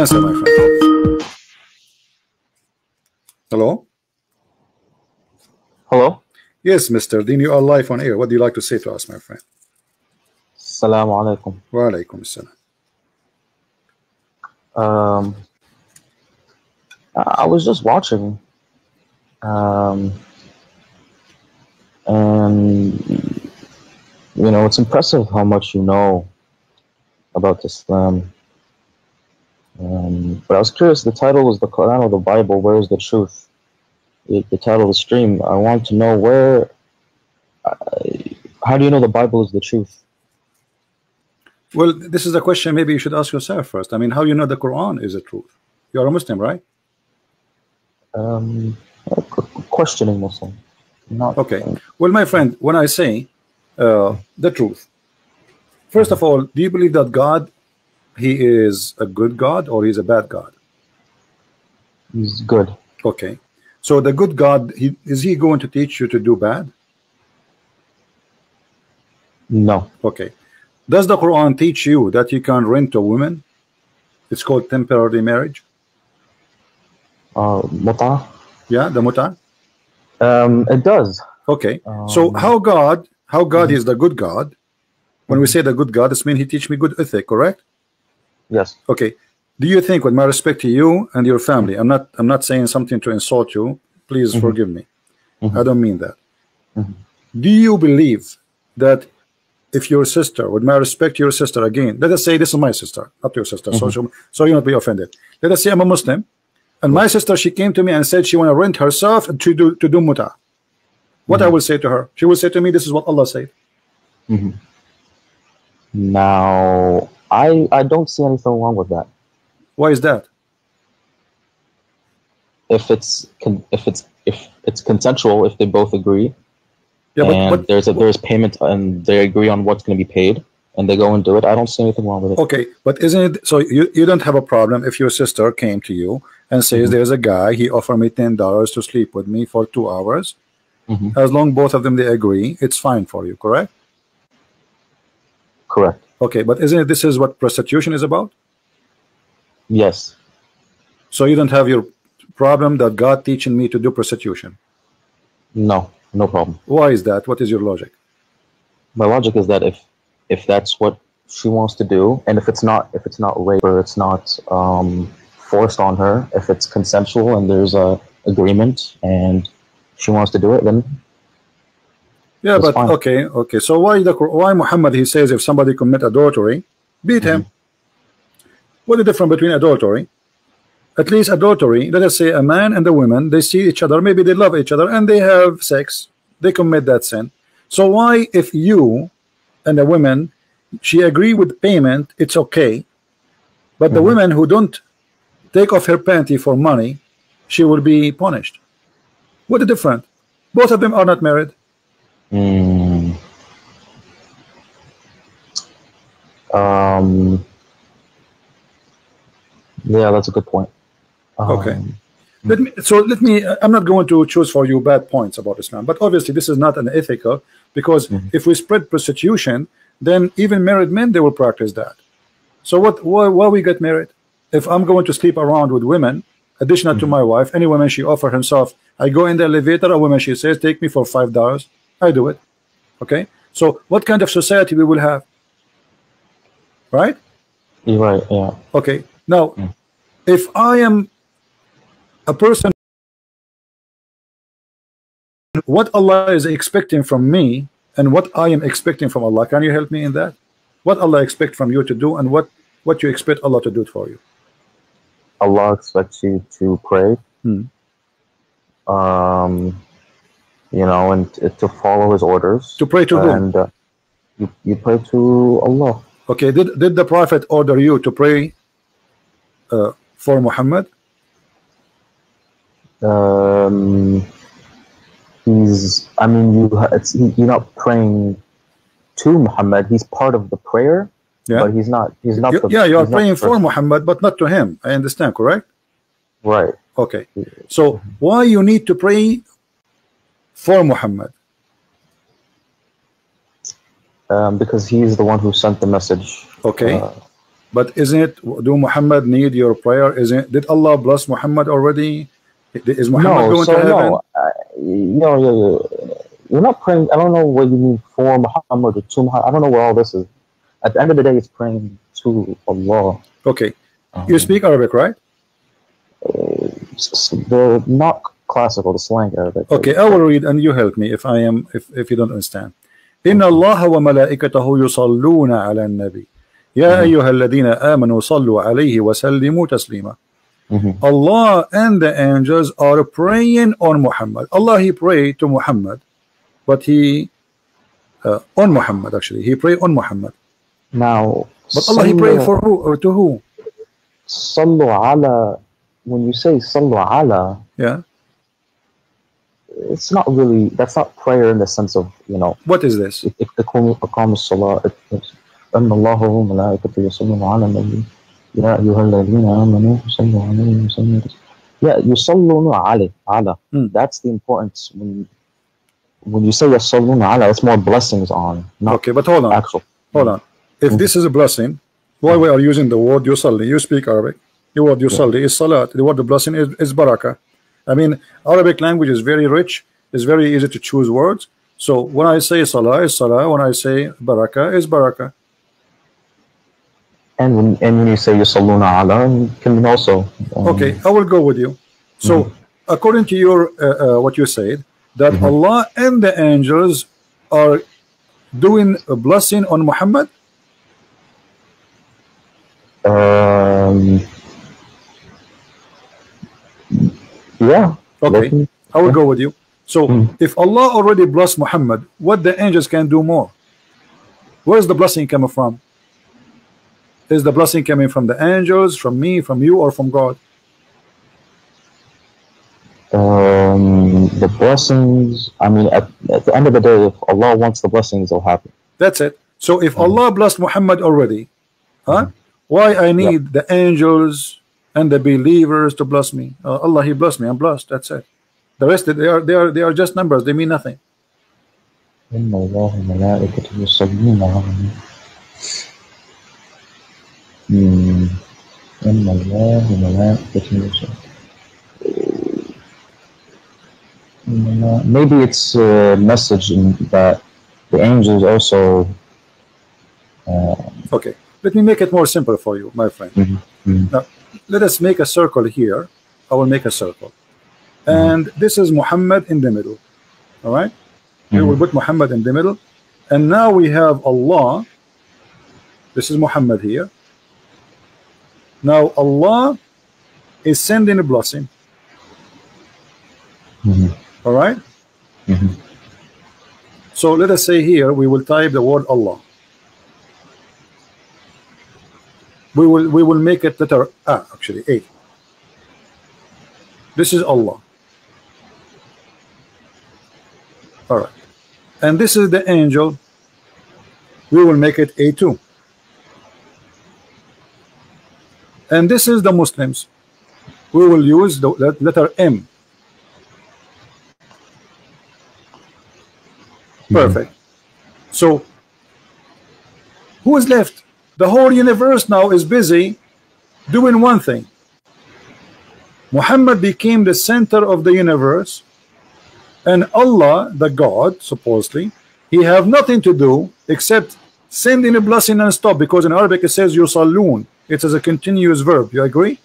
answer, my friend. Hello? Hello? Yes, Mr. Deen, you are live on air. What do you like to say to us, my friend? Assalamu alaikum. Wa alaikum assalam. I was just watching, and you know, it's impressive how much you know about Islam. But I was curious, the title was the Quran or the Bible, where is the truth? The title of the stream, I want to know where, how do you know the Bible is the truth? Well, this is a question maybe you should ask yourself first. I mean, how you know the Quran is the truth? You are a Muslim, right? Questioning Muslim. Not okay. Well, my friend, when I say the truth, first of all, do you believe that God, he is a good God or he's a bad God? He's good. Okay. So the good God, is he going to teach you to do bad? No. Okay. Does the Quran teach you that you can rent a woman? It's called temporary marriage. Muta? Yeah, the muta. It does. Okay. So how God is the good God? When we say the good God, this means he teach me good ethic, correct? Yes. Okay. Do you think, with my respect to you and your family, I'm not saying something to insult you, please forgive me. I don't mean that. Do you believe that if your sister, with my respect to your sister, again, let us say this is my sister, not your sister, so you not be offended. Let us say I'm a Muslim, and my sister, she came to me and said she want to rent herself to do muta. What I will say to her? She will say to me, this is what Allah said. Now, I don't see anything wrong with that. Why is that? If it's consensual, if they both agree, yeah, and there's payment, and they agree on what's going to be paid, and they go and do it, I don't see anything wrong with it. Okay, but isn't it so? You don't have a problem if your sister came to you and says there's a guy, he offered me $10 to sleep with me for 2 hours. As long both of them they agree, it's fine for you, correct? Correct. Okay, but isn't it this is what prostitution is about? Yes. So you don't have your problem that God teaching me to do prostitution? No, no problem. Why is that? What is your logic? My logic is that if that's what she wants to do, and if it's not rape, or it's not forced on her, if it's consensual and there's a agreement and she wants to do it, then yeah, but fine. okay. So why Muhammad, he says if somebody commit adultery, beat him? What is the difference between adultery? At least adultery, let us say a man and a woman, they see each other, maybe they love each other, and they have sex, they commit that sin. So why, if you and a woman, she agree with payment, it's okay, but the women who don't take off her panty for money, she will be punished? What is the difference? Both of them are not married. Yeah, that's a good point. Okay. Let me. I'm not going to choose for you bad points about Islam, but obviously this is not unethical, because if we spread prostitution, then even married men, they will practice that. So why we get married? If I'm going to sleep around with women, additional to my wife, any woman she offer himself, I go in the elevator, a woman she says, take me for $5, I do it. Okay. So what kind of society we will have? Right? You're right. Yeah. Okay. Now, if I am a person, what Allah is expecting from me and what I am expecting from Allah, can you help me in that? What Allah expect from you to do, and what you expect Allah to do for you? Allah expects you to pray, you know, and to follow His orders. To pray to whom? And you pray to Allah. Okay. Did the Prophet order you to pray for Muhammad? You're not praying to Muhammad. He's part of the prayer, but he's not. You are praying for Muhammad, but not to him. I understand, correct? Right. Okay. So why you need to pray for Muhammad? Because he's the one who sent the message. Okay. But isn't it, do Muhammad need your prayer? Isn't, did Allah bless Muhammad already? Is Muhammad No, going so to heaven? no, you're not praying. I don't know what you mean for Muhammad or to Muhammad. I don't know what all this is. At the end of the day, it's praying to Allah. Okay, you speak Arabic, right? The not classical, the slang Arabic. Okay, I will read and you help me if I am if you don't understand. إن الله وملائكته يصلون على النبي يا أيها الذين آمنوا صلوا عليه وسلموا تسليما. Allah and the angels are praying on Muhammad. Allah, he prayed to Muhammad, but he on Muhammad, actually he prayed on Muhammad. Now, but Allah, he prayed for who or to who? Sallu ala. When you say sallu ala, yeah, it's not really, that's not prayer in the sense of, you know, what is this? Yeah, yusalluna ala. That's the importance. When you say yusalluna ala, it's more blessings on. Not okay, but hold on. Actual. Hold on. If this is a blessing, why we are using the word yusalli? You speak Arabic. The word yusalli is salat. The word blessing is barakah. I mean, Arabic language is very rich. It's very easy to choose words. So when I say salah is salah. When I say barakah is barakah. And when you say yusalluna ala, you can also. Okay, I will go with you. So according to your what you said, that Allah and the angels are doing a blessing on Muhammad. Yeah. Okay, I will go with you. So if Allah already blessed Muhammad, what the angels can do more? Where is the blessing coming from? Is the blessing coming from the angels, from me, from you, or from God? The blessings, I mean, at the end of the day, if Allah wants the blessings, it'll happen. That's it. So if Allah blessed Muhammad already, why I need the angels and the believers to bless me? Allah, he blessed me, I'm blessed, that's it. The rest, they are just numbers, they mean nothing. Maybe it's a message that the angels also. Okay, let me make it more simple for you, my friend. Now, let us make a circle here. I will make a circle, and this is Muhammad in the middle. All right, we will put Muhammad in the middle, and now we have Allah. This is Muhammad here. Now Allah is sending a blessing. All right. So let us say here we will type the word Allah. We will make it letter A, actually A. This is Allah. All right, and this is the angel. We will make it A2. And this is the Muslims. We will use the letter M. Perfect. So who is left? The whole universe now is busy doing one thing. Muhammad became the center of the universe, and Allah, the God, supposedly, he have nothing to do except sending a blessing and stop, because in Arabic it says yusallun. It is a continuous verb. You agree?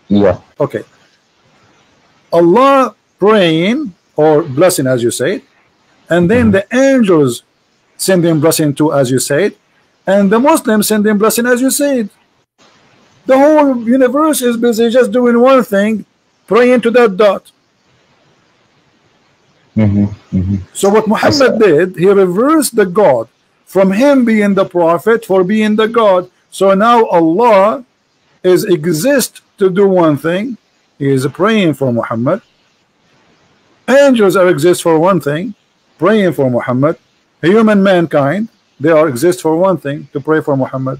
Yeah. Okay. Allah praying or blessing, as you say, and then the angels sending blessing to, as you said, and the Muslims sending blessing, as you said. The whole universe is busy just doing one thing, praying to that dot. So what Muhammad did, he reversed the God from him being the prophet for being the God. So now Allah is exist to do one thing. He is praying for Muhammad. Angels are exist for one thing, praying for Muhammad. Human mankind, they are exist for one thing, to pray for Muhammad.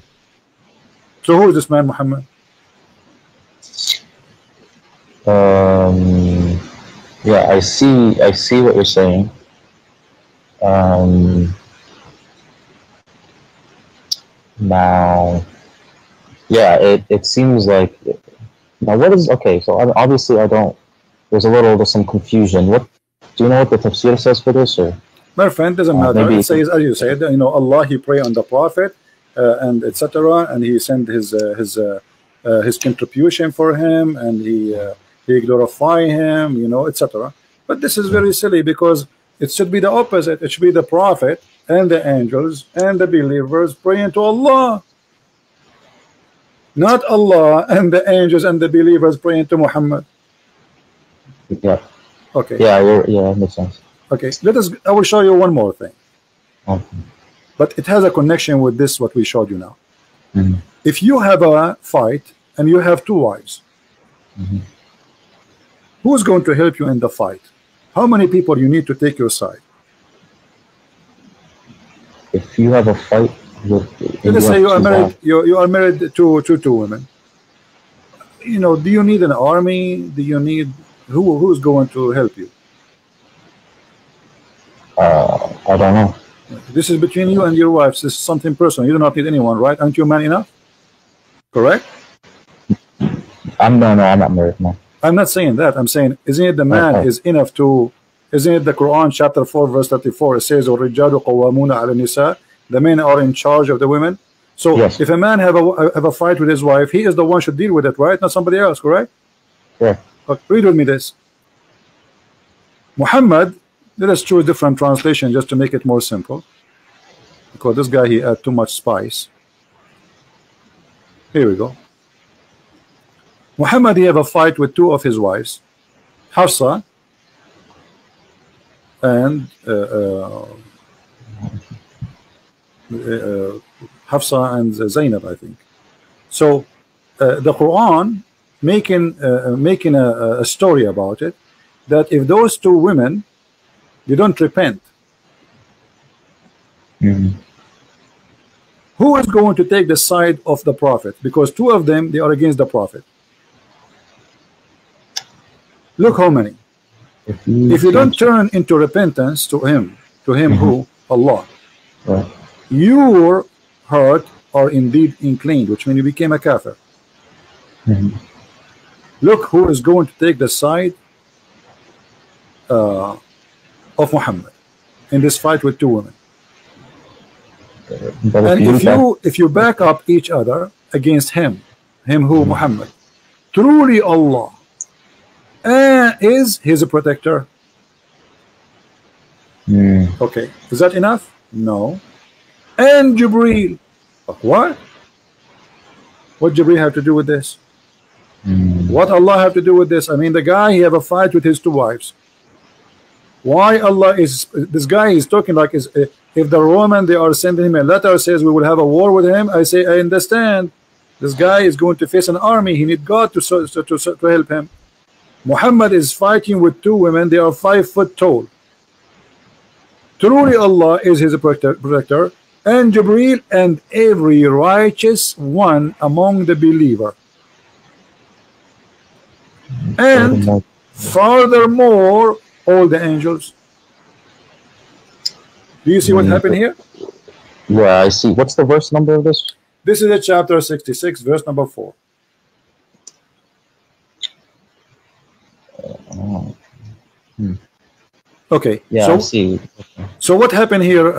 So who is this man Muhammad? Yeah, I see what you're saying. Now Yeah, it seems like now what is okay? So obviously I don't. There's some confusion. What do you know what the tafsir says for this, or My friend, doesn't matter. maybe It you can, says, as you said, you know, Allah, He pray on the Prophet, and etc., and He sent his contribution for him, and he glorify him, you know, etc. But this is very silly because it should be the opposite. It should be the Prophet and the angels and the believers praying to Allah, not Allah and the angels and the believers praying to Muhammad. yeah, Okay. yeah, it makes sense. Okay. I will show you one more thing. Okay. But it has a connection with this what we showed you now. Mm-hmm. If you have a fight and you have two wives, Mm-hmm. who's going to help you in the fight? How many people you need to take your side? If you have a fight with, Let's say you are married. You are married to two women. You know, do you need an army? Do you need who's going to help you? I don't know. This is between you and your wives. This is something personal. You do not need anyone, right? Aren't you man enough? Correct? I'm not married. No. I'm not saying that. I'm saying, isn't it the man is enough to? Isn't it the Quran chapter 4 verse 34? It says, "Al-rijalu qawwamuna 'ala nisa." The men are in charge of the women. So Yes. if a man have a fight with his wife, he is the one should deal with it, right? Not somebody else, correct? Yeah. But read with me this. Muhammad. Let us choose different translation just to make it more simple. Because this guy, he had too much spice. Here we go. Muhammad, he have a fight with two of his wives, Hafsa and Hafsa and Zainab, I think. So the Quran making a story about it, that if those two women, they don't repent, Mm-hmm. who is going to take the side of the Prophet? Because two of them, they are against the Prophet. Look how many. If you don't turn into repentance to him mm-hmm. who? Allah. Right. Your heart are indeed inclined, which means you became a kafir. Mm-hmm. Look who is going to take the side of Muhammad in this fight with two women. But And if you back up each other against him who? Muhammad, truly Allah is his protector. Okay, is that enough? No. And Jibreel. What Jibreel have to do with this? What Allah have to do with this? I mean, the guy, he have a fight with his two wives. Why Allah is, this guy is talking like, if the Roman, they are sending him a letter, says we will have a war with him, I say, I understand. This guy is going to face an army. He need God to help him. Muhammad is fighting with two women. They are 5 foot tall. Truly Allah is his protector, and Jibreel and every righteous one among the believer. And furthermore, all the angels. Do you see what happened here? Yeah, I see. What's the verse number of this? This is a chapter 66, verse number 4. Okay. Yeah, so, I see. Okay. So what happened here,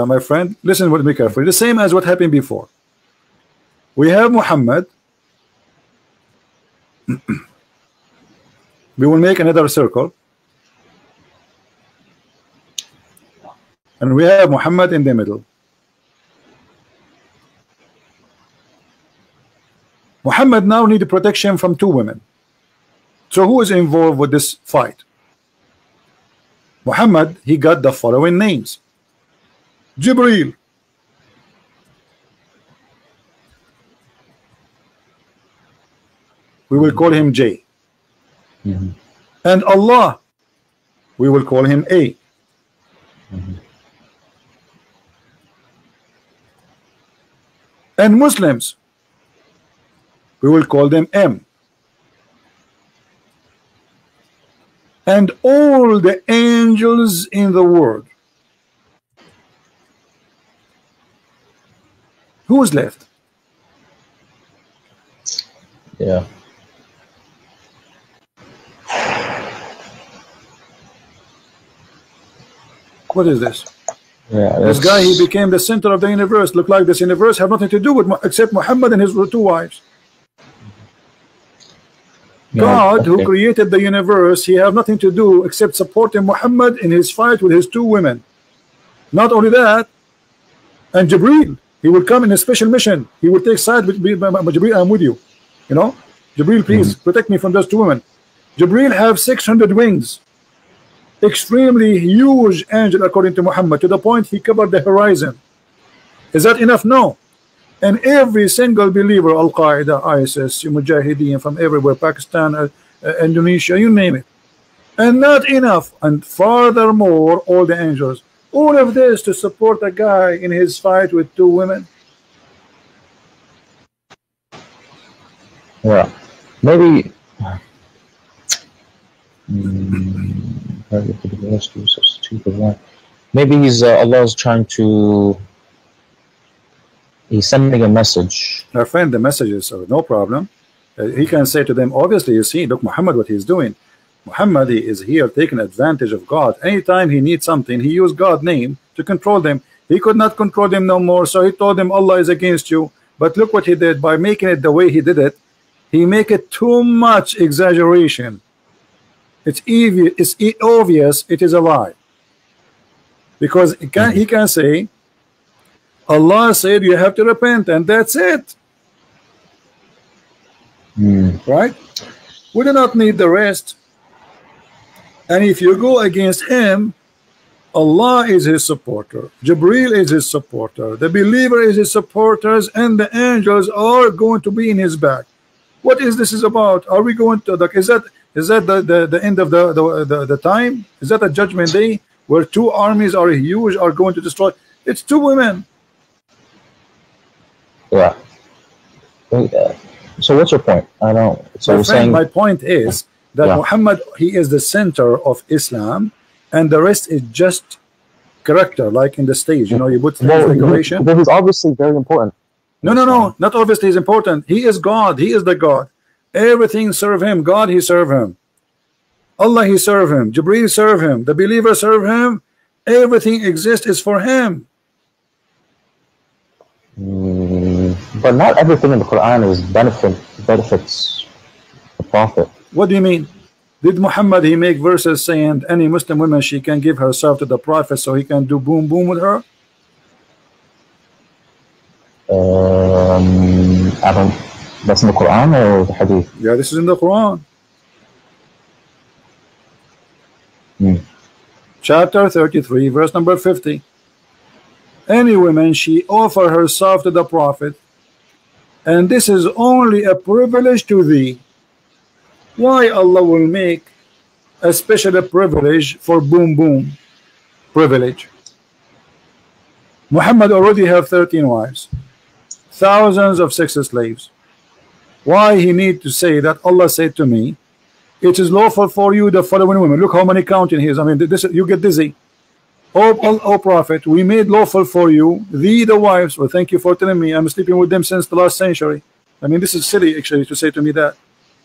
my friend? Listen with me carefully. The same as what happened before. We have Muhammad. We will make another circle. And we have Muhammad in the middle. Muhammad now needs protection from two women. So who is involved with this fight? Muhammad, he got the following names. Jibreel. We will call him J. And Allah, we will call him A. And Muslims, we will call them M. And all the angels in the world. Who is left? Yeah. What is this? Yeah. This guy, he became the center of the universe. Look like this universe have nothing to do with except Muhammad and his two wives. God, okay. who created the universe, he have nothing to do except supporting Muhammad in his fight with his two women. Not only that, and Jibreel, he would come in a special mission. He would take side with Jibreel. I'm with you. You know, Jibreel, please protect me from those two women. Jibreel have 600 wings. Extremely huge angel according to Muhammad, to the point he covered the horizon. Is that enough? No. And every single believer, Al-Qaeda, ISIS, Mujahideen from everywhere, Pakistan, Indonesia, you name it. And not enough. And furthermore, all the angels. All of this to support a guy in his fight with two women. Yeah. Maybe maybe he's Allah's trying to, he's sending a message. Our friend, the messages are no problem. He can say to them, obviously, you see, look, Muhammad, what he's doing. Muhammad, he is here taking advantage of God. Anytime he needs something, he used God's name to control them. He could not control them no more, so he told them Allah is against you. But look what he did by making it the way he did it. He make it too much exaggeration. It's obvious it is a lie. Because he can say, Allah said you have to repent, and that's it. Right? We do not need the rest. And if you go against him, Allah is his supporter, Jibreel is his supporter, the believer is his supporters, and the angels are going to be in his back. What is this about? Are we going to is that the end of the time? Is that a judgment day where two armies are huge, are going to destroy? It's two women. Yeah. So what's your point? I don't. So my you're friend, saying my point is that Muhammad, he is the center of Islam, and the rest is just character, like in the stage. You know, you put decoration. Well, he's obviously very important. No, not obviously he's important. He is God. He is the God. Everything serve him. God, he serve him. Allah, he serve him. Jibreel serve him. The believer serve him. Everything exists is for him. But not everything in the Quran is benefits the Prophet. What do you mean? Did Muhammad, he make verses saying any Muslim woman, she can give herself to the Prophet so he can do boom boom with her? I don't. That's in the Quran or the Hadith? Yeah, this is in the Quran. Chapter 33, verse number 50. Any woman, she offer herself to the Prophet, and this is only a privilege to thee. Why Allah will make a special privilege for boom boom privilege? Muhammad already have 13 wives, thousands of sex slaves. Why he need to say that Allah said to me, it is lawful for you the following women? Look how many counting he is. I mean, this, you get dizzy. Oh Prophet, we made lawful for you the wives. Well, thank you for telling me. I'm sleeping with them since the last century. I mean, this is silly actually to say to me that.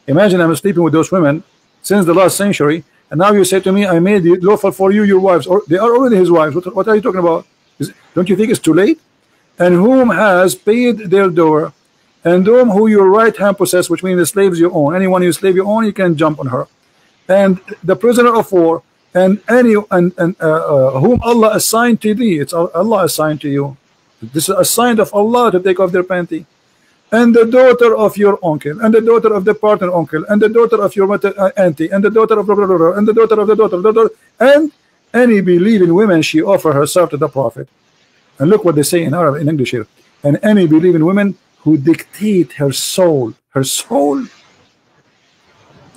Imagine I'm sleeping with those women since the last century, and now you say to me, I made it lawful for you your wives, or they are already his wives. What are you talking about? Don't you think it's too late? And whom has paid their door, and whom your right hand possess, which means the slaves you own. Anyone you slave you own, you can jump on her. And the prisoner of war, and whom Allah assigned to thee. It's Allah assigned to you. This is a sign of Allah to take off their panty. And the daughter of your uncle, and the daughter of the partner uncle, and the daughter of your auntie, and the daughter of blah, blah, blah, blah, and the daughter of the daughter, and any believing woman, she offer herself to the Prophet. And look what they say in Arabic, in English here. And any believing woman who dictate her soul. Her soul?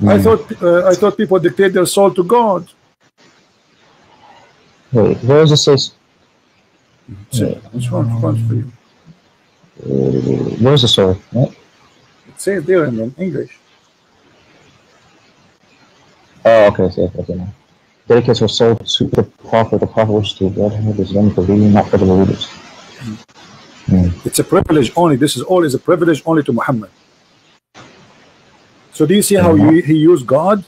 I thought people dictate their soul to God. Wait, where does it say? Which one for you? Where's the story? What? It says there in English. Oh, okay. Okay, now. Dedicates her soul to the Prophet. The Prophet wishes to God who is done for reading, not for the believers. It's a privilege only. This is all is a privilege only to Muhammad. So do you see how he used God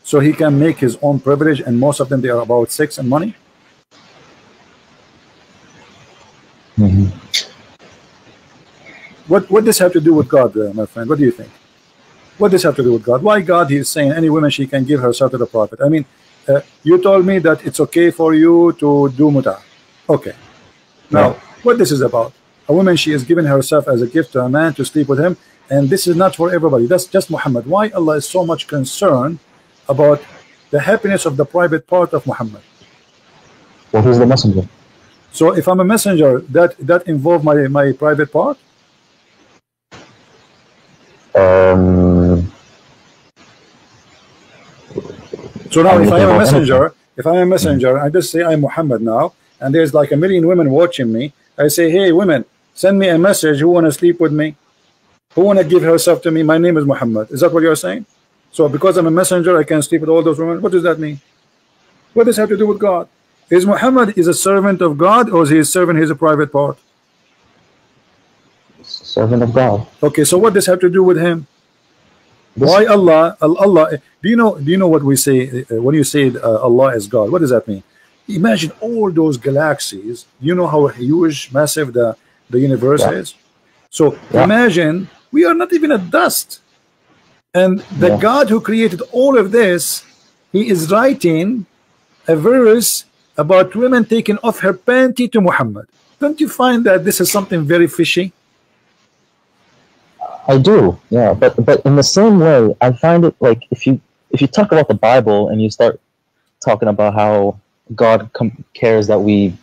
so he can make his own privilege, and most of them they are about sex and money? What this have to do with God, my friend? What do you think? What does this have to do with God? Why God is saying any woman she can give herself to the prophet? I mean, you told me that it's okay for you to do muta. Okay. Now, what this is about? A woman, she is giving herself as a gift to a man to sleep with him, and this is not for everybody. That's just Muhammad. Why Allah is so much concerned about the happiness of the private part of Muhammad? Well, he's the messenger. So if I'm a messenger, that involve my private part? So now if I am a messenger, I just say I'm Muhammad now, and there's like a million women watching me. I say, hey women, send me a message who want to sleep with me, who want to give herself to me. My name is Muhammad. Is that what you're saying? So because I'm a messenger, I can sleep with all those women. What does that mean? What does this have to do with God? Is Muhammad is a servant of God, or is he a servant? He's a private part. Servant of God. Okay, so what does this have to do with him? Why Allah? Do you know what we say when you say Allah is God? What does that mean? Imagine all those galaxies. You know how huge, massive the universe is. So imagine we are not even a dust, and the God who created all of this, he is writing a verse about women taking off her panty to Muhammad. Don't you find that this is something very fishy? I do, yeah, but in the same way, I find it like if you talk about the Bible and you start talking about how God cares that we,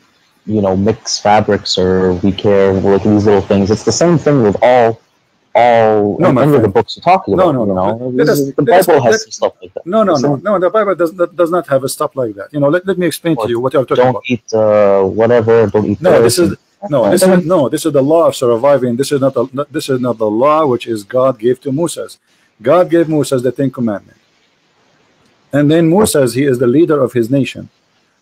mix fabrics, or we care like these little things. It's the same thing with all any of the books you're talking about. The Bible has some stuff like that. No. The Bible does not have a stuff like that. Let me explain to you what you're talking about. Don't eat whatever. Don't eat. This is the law of surviving. This is not the law which is God gave to Moses. God gave Moses the 10 Commandments, and then Moses, he is the leader of his nation.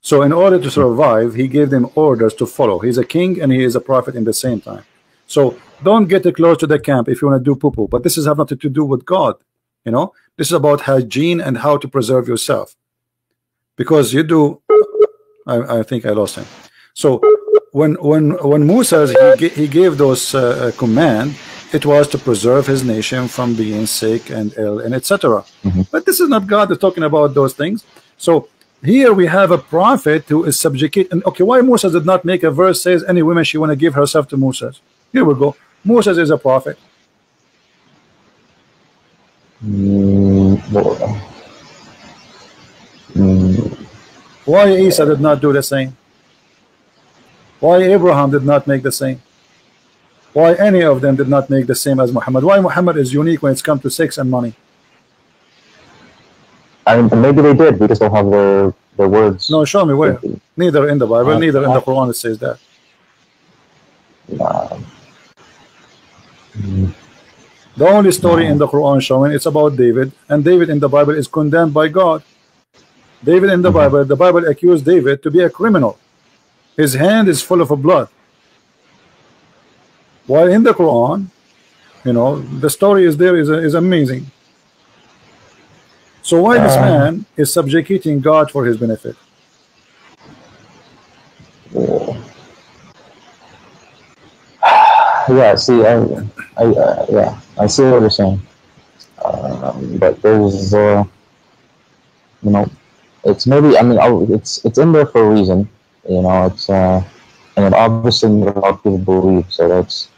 So in order to survive, he gave them orders to follow. He's a king and he is a prophet in the same time. So don't get close to the camp if you want to do poo-poo. But this has nothing to do with God. This is about hygiene and how to preserve yourself. Because you do. I think I lost him. So when Moses he gave those command, it was to preserve his nation from being sick and ill and etc. But this is not God that's talking about those things. So here we have a prophet who is subjugated. And okay, why Moses did not make a verse says any woman she want to give herself to Moses? Here we go. Moses is a prophet. Why Isa did not do the same? Why Abraham did not make the same? Why any of them did not make the same as Muhammad? Why Muhammad is unique when it's come to sex and money? Maybe they did. We just don't have their words. No, show me where. Neither in the Bible, neither in the Quran it says that. The only story in the Quran showing it's about David, and David in the Bible is condemned by God. David in the Bible accused David to be a criminal. His hand is full of blood. While in the Quran, the story is there is amazing. So why this man is subjugating God for his benefit? Yeah, see, I see what you're saying. But there's, it's maybe, it's in there for a reason. It's and it obviously a lot of people believe. So that's.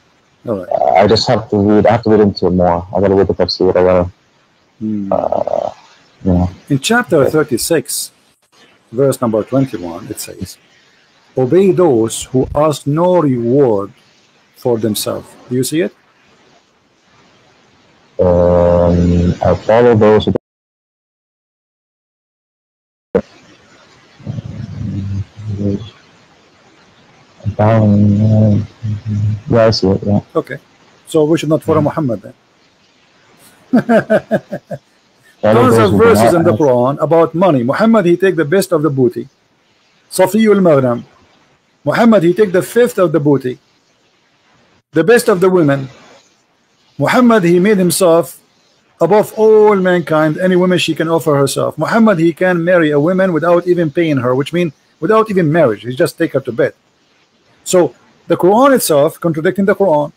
Right. I just have to read. I have to read into it more. I gotta look at that, see what I gotta. In chapter 36, verse number 21, it says, "Obey those who ask no reward for themselves." Do you see it? I follow those who. Yeah, I see it. Yeah. Okay, so we should not follow Muhammad then. Tons of verses in the Quran about money. Muhammad, he take the best of the booty. Safiyul Maghnam. Muhammad, he take the fifth of the booty. The best of the women. Muhammad, he made himself above all mankind, any woman she can offer herself. Muhammad, he can marry a woman without even paying her, which means without even marriage. He just take her to bed. So the Quran itself contradicting the Quran.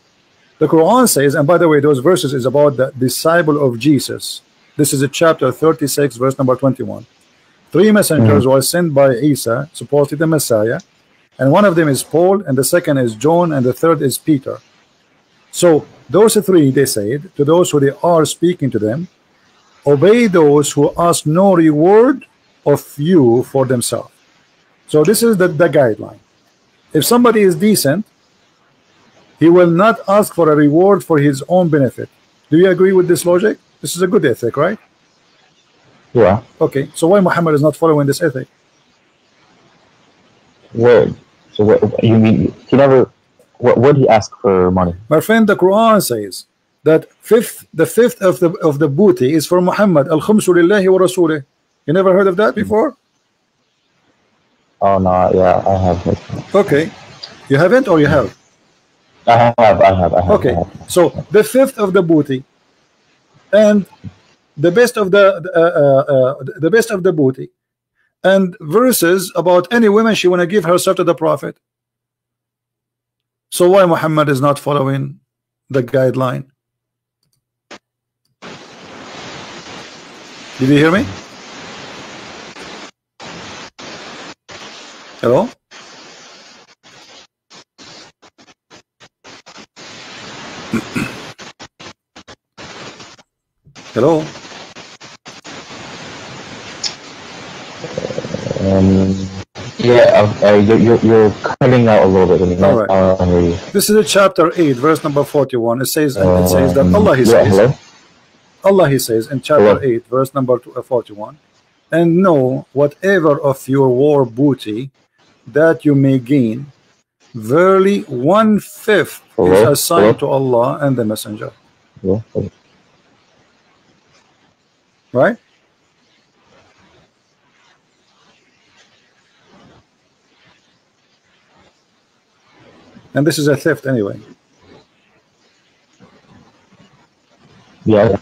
The Quran says, and by the way, those verses is about the disciple of Jesus. This is a chapter 36, verse number 21. 3 messengers were sent by Isa, supposedly the Messiah, and one of them is Paul, and the second is John, and the third is Peter. So those three, they said to those who they are speaking to them, obey those who ask no reward of you for themselves. So this is the guideline. If somebody is decent, he will not ask for a reward for his own benefit. Do you agree with this logic? This is a good ethic, right? Yeah. Okay, so why Muhammad is not following this ethic? Word. So what you mean? He never. What would he ask for money? My friend, the Quran says that the fifth of the booty is for Muhammad. Al khumsu lillahi wa rasulih. You never heard of that before? Oh no, yeah, I have. Okay, you haven't, or you have? I have. Okay, so the fifth of the booty, and the best of the best of the booty, and verses about any woman she want to give herself to the Prophet. So why Muhammad is not following the guideline? Did you hear me? Hello? Hello? Yeah, you're cutting out a little bit. All right. This is chapter 8, verse number 41. It says that Allah, he says, Allah, he says in chapter 8, verse number 41, and know whatever of your war booty that you may gain, verily 1/5 is assigned to Allah and the Messenger. Right? And this is a theft anyway. Yeah.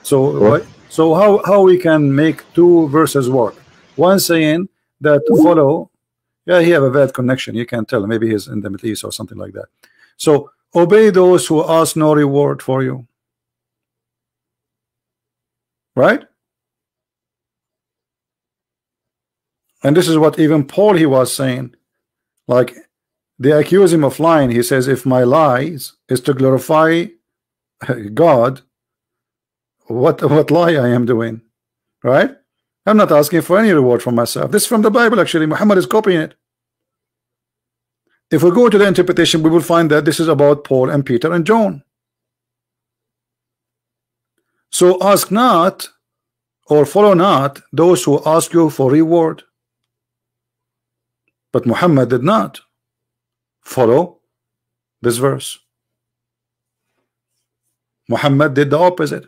So how we can make two verses work? One saying that follow, yeah, he have a bad connection. You can't tell. Maybe he's in the Middle East or something like that. So obey those who ask no reward for you. Right? And this is what even Paul, he was saying. Like, they accuse him of lying. He says, if my lies is to glorify God, what lie I am doing? Right? I'm not asking for any reward for myself. This is from the Bible, actually. Muhammad is copying it. If we go to the interpretation, we will find that this is about Paul and Peter and John. So ask not or follow not those who ask you for reward. But Muhammad did not follow this verse. Muhammad did the opposite.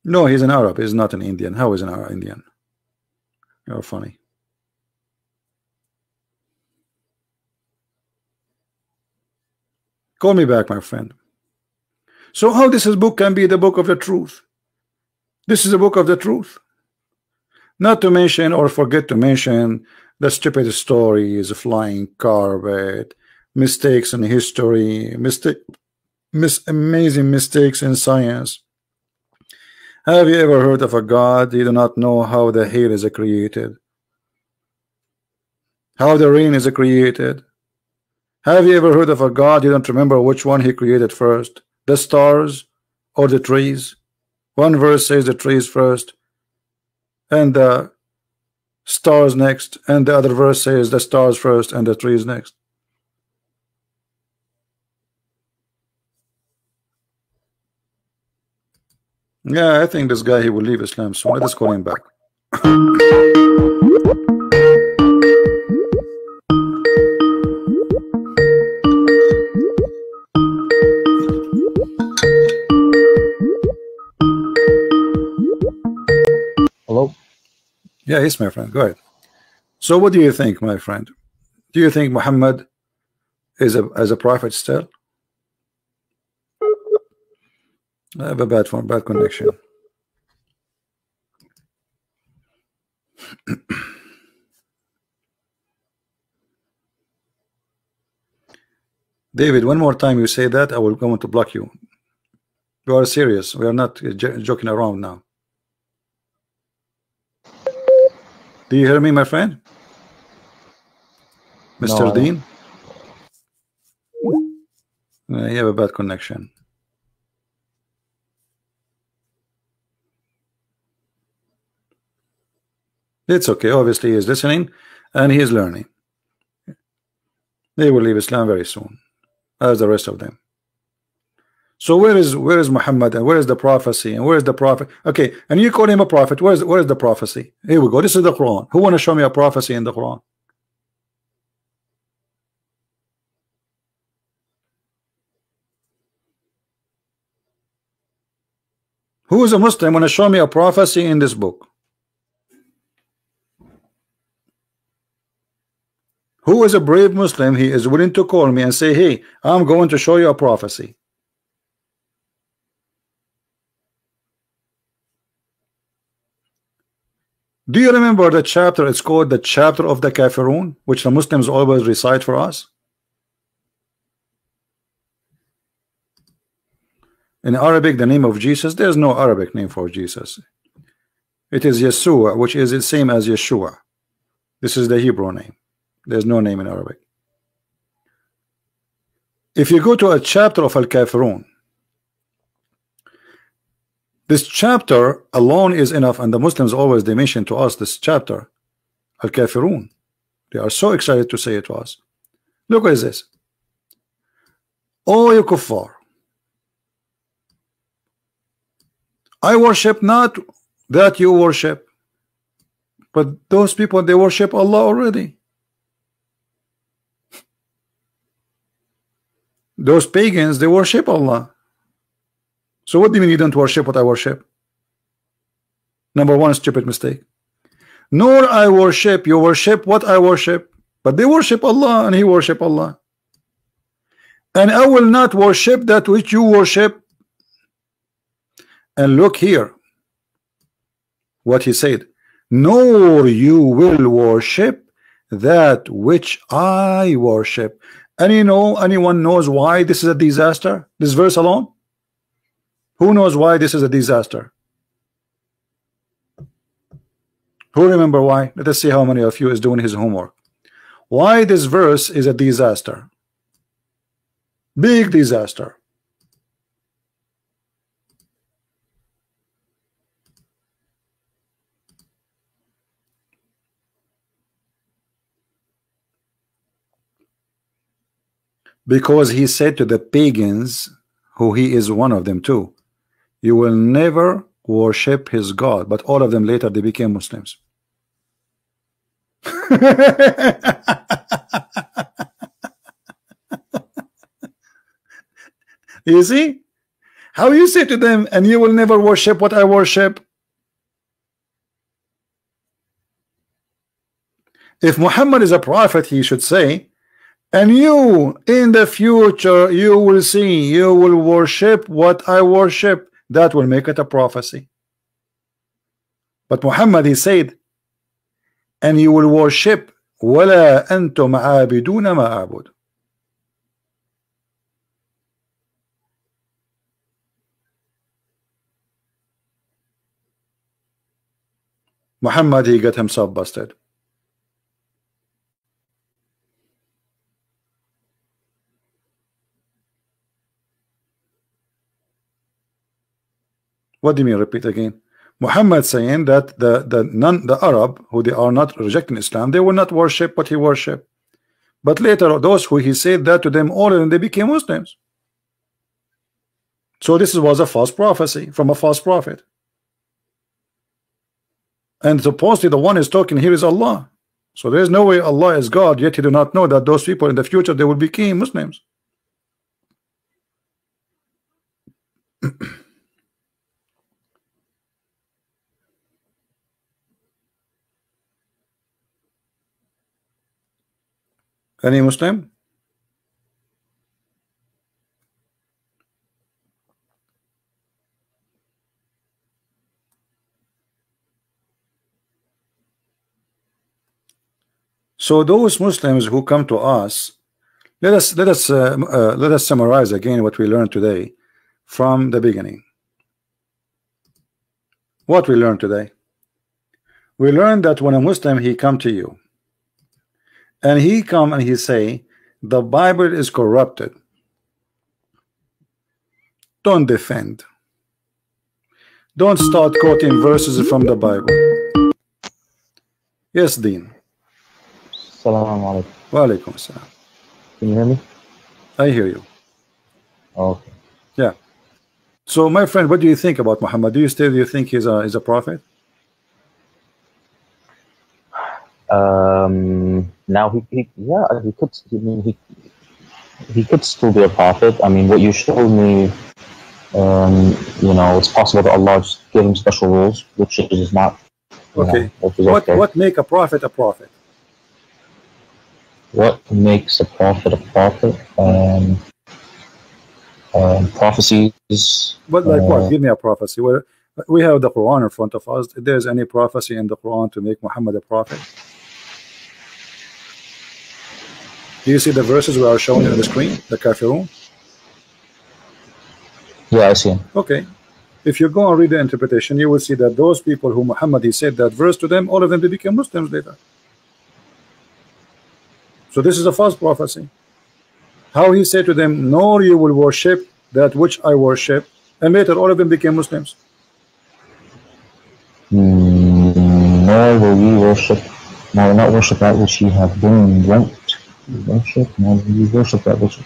No, he's an Arab. He's not an Indian. How is an Arab Indian? You're funny. Call me back, my friend. So how this book can be the book of the truth? This is a book of the truth. Not to mention or forget to mention the stupid stories, flying carpet, mistakes in history, amazing mistakes in science. Have you ever heard of a God you do not know how the hail is created? How the rain is created? Have you ever heard of a God you don't remember which one he created first? The stars or the trees? One verse says the trees first and the stars next, and the other verse says the stars first and the trees next. Yeah, I think this guy, he will leave Islam soon. Let us call him back. Hello? Yeah, yes, my friend. Go ahead. So what do you think, my friend? Do you think Muhammad is a prophet still? I have a bad connection. David, one more time you say that, I will go to block you. We are serious. We are not joking around now. Do you hear me, my friend? Mr. No, Dean? You have a bad connection. It's okay. Obviously, he is listening and he is learning. They will leave Islam very soon, as the rest of them. So where is Muhammad, and where is the prophecy, and where is the prophet? Okay, and you call him a prophet. Where is the prophecy? Here we go. This is the Quran. Who want to show me a prophecy in the Quran? Who is a Muslim want to show me a prophecy in this book? Who is a brave Muslim? He is willing to call me and say, hey, I'm going to show you a prophecy. Do you remember the chapter? It's called the chapter of the Kafirun, which the Muslims always recite for us. In Arabic, the name of Jesus, there's no Arabic name for Jesus. It is Yeshua, which is the same as Yeshua. This is the Hebrew name. There's no name in Arabic. If you go to a chapter of Al-Kafirun, this chapter alone is enough, and the Muslims always they mention to us this chapter, Al-Kafirun. They are so excited to say it to us. Look what is this. Oh, you kuffar, I worship not that you worship, but those people, they worship Allah already. Those pagans, they worship Allah. So what do you mean you don't worship what I worship? Number one, stupid mistake. Nor I worship, you worship what I worship, but they worship Allah and he worship Allah. And I will not worship that which you worship. And look here what he said, nor you will worship that which I worship. And you know, anyone knows why this is a disaster? This verse alone? Who knows why this is a disaster? Who remember why? Let us see how many of you is doing his homework. Why this verse is a disaster? Big disaster. Because he said to the pagans, who he is one of them too, you will never worship his God. But all of them later they became Muslims. You see how you say to them, and you will never worship what I worship. If Muhammad is a prophet, he should say, and you in the future you will see, you will worship what I worship. That will make it a prophecy. But Muhammad, he said, and you will worship وَلَا أَنْتُمْ عَابِدُونَ مَا أَعْبُدُ. Muhammad, he got himself busted. What do you mean repeat again? Muhammad saying that the Arab who they are not rejecting Islam, they will not worship what he worship. But later those who he said that to them, all of them they became Muslims. So this was a false prophecy from a false prophet. And supposedly the one is talking here is Allah. So there is no way Allah is God, yet you do not know that those people in the future they will become Muslims. Any Muslim? So those Muslims who come to us, let us summarize again what we learned today from the beginning. What we learned today, we learned that when a Muslim he come to you and he come and he say the Bible is corrupted, don't defend, don't start quoting verses from the Bible. Yes, Deen. Assalamu alaikum. Wa alaikum assalam. Can you hear me? I hear you. Okay. Yeah. So my friend, what do you think about Muhammad? Do you think he's a prophet? Now he could still be a prophet. I mean, what you showed me, you know, it's possible that Allah just gave him special rules, which is not okay. What make a prophet a prophet? What makes a prophet a prophet? Prophecies. But like what? Give me a prophecy. Where we have the Quran in front of us. If there's any prophecy in the Quran to make Muhammad a prophet? Do you see the verses we are showing on the screen? The Kafirun? Yeah, I see them. Okay. If you go and read the interpretation, you will see that those people who Muhammad he said that verse to them, all of them they became Muslims later. So this is a false prophecy. How he said to them, nor you will worship that which I worship, and later all of them became Muslims. Nor will you worship, nor will not worship that which you have been wont to worship, nor will you worship that which.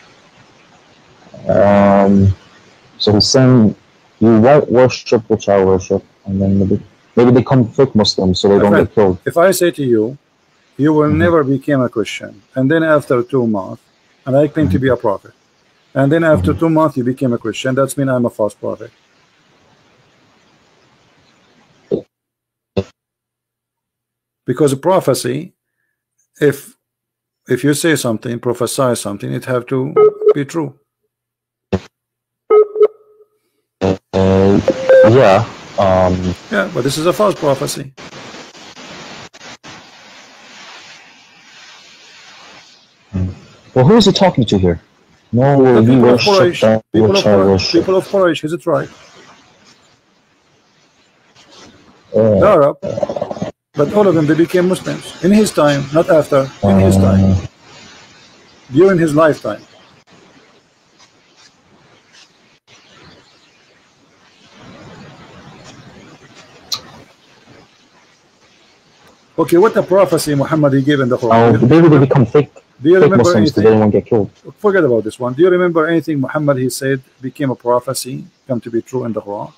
So he's saying you won't worship which I worship, and then maybe they become fake Muslims so they don't get killed. If I say to you, you will never become a Christian, and then after 2 months, and I claim to be a prophet, and then after 2 months you became a Christian, that's mean I'm a false prophet. Because a prophecy, if you say something, prophesy something, it have to be true. Yeah. Yeah, but this is a false prophecy. Well, who is he talking to here? No, will you worship that which I worship. People of Quraysh, is it right? Arab, but all of them they became Muslims in his time, not after. In his time, during his lifetime. Okay, what the prophecy Muhammad he gave in the Quran? Maybe they become fake. Do you remember Muslims anything? They didn't want to get killed. Forget about this one. Do you remember anything Muhammad he said became a prophecy, come to be true in the Quran?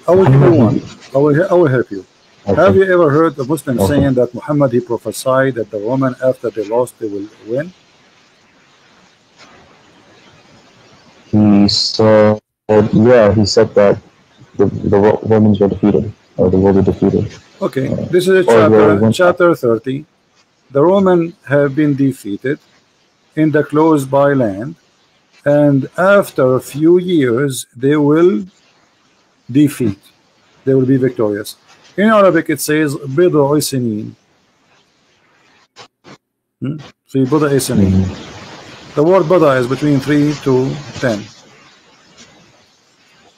I will give you one. I will help you. Okay. Have you ever heard a Muslim saying that Muhammad he prophesied that the woman after they lost they will win? He said, yeah, he said that the Romans were defeated, or the world were defeated. Okay, this is chapter 30. The Romans have been defeated in the close by land, and after a few years they will defeat. They will be victorious. In Arabic it says بضع سنين. في بضع سنين. The word bada is between 3 to 10.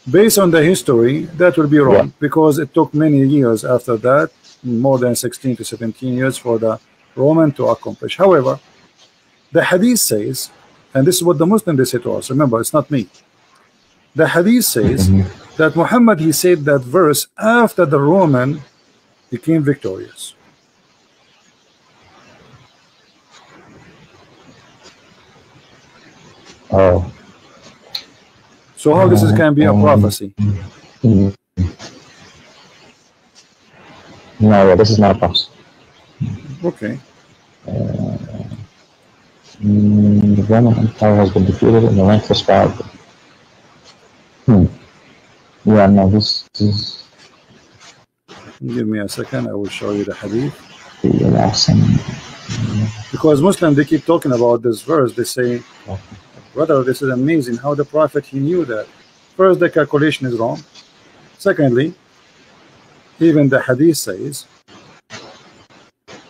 Based on the history, that will be wrong, because it took many years after that, more than 16 to 17 years for the Roman to accomplish. However, the hadith says, and this is what the Muslim they say to us, remember it's not me. The hadith says that Muhammad he said that verse after the Roman became victorious. Oh. So how this can be a prophecy? No, this is not a prophecy. Okay. The Roman Empire has been defeated in the length of span. Yeah, no, this is. Give me a second, I will show you the hadith. The last because Muslims they keep talking about this verse, they say, brother, this is amazing how the prophet he knew that. First, the calculation is wrong. Secondly, even the hadith says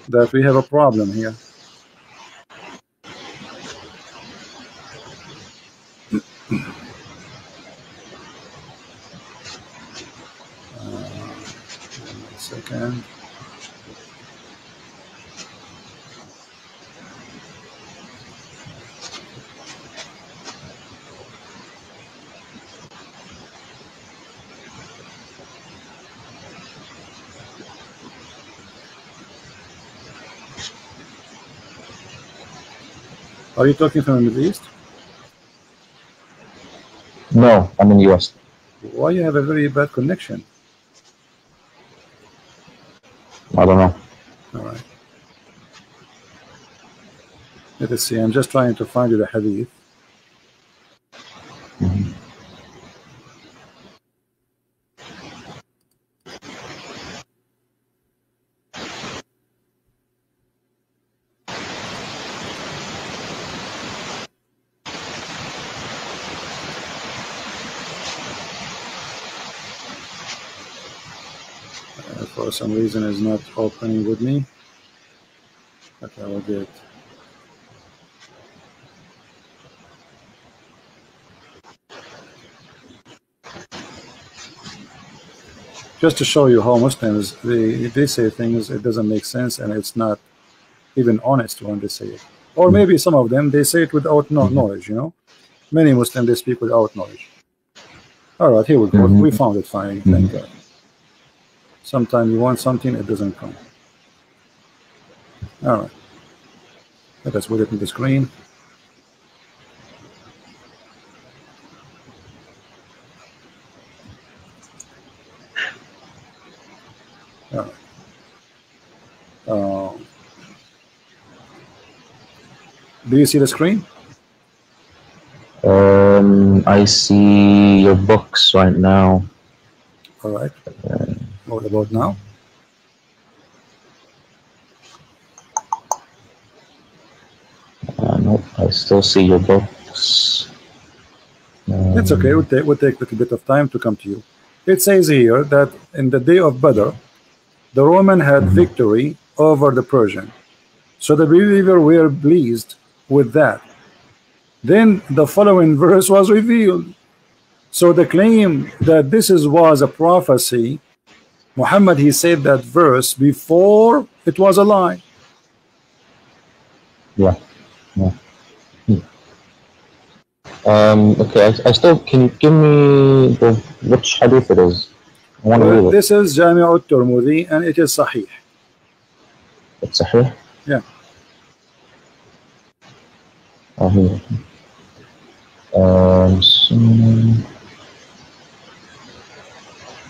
that we have a problem here. Second. Are you talking from the Middle East? No, I'm in the US. Why you have a very bad connection? I don't know. All right. Let us see. I'm just trying to find you the hadith. For some reason is not opening with me, but I will get it. Just to show you how Muslims they say things, it doesn't make sense, and it's not even honest when they say it. Or maybe some of them they say it without knowledge. You know, many Muslims they speak without knowledge. All right, here we go. We found it finally. Thank God. Sometimes you want something, it doesn't come. All right. Let us put it in the screen. All right. Do you see the screen? I see your books right now. All right. What about now? No, I still see your books. It's okay. We'll take a little bit of time to come to you. It says here that in the day of Badr, the Roman had victory over the Persian. So the believers were pleased with that. Then the following verse was revealed. So the claim that this was a prophecy, Muhammad, he said that verse before it was a lie. Yeah. Okay, I still, can you give me which hadith it is? I want to read it. This is Jami' al-Tirmidhi and it is Sahih. It's Sahih? Yeah. Oh, here.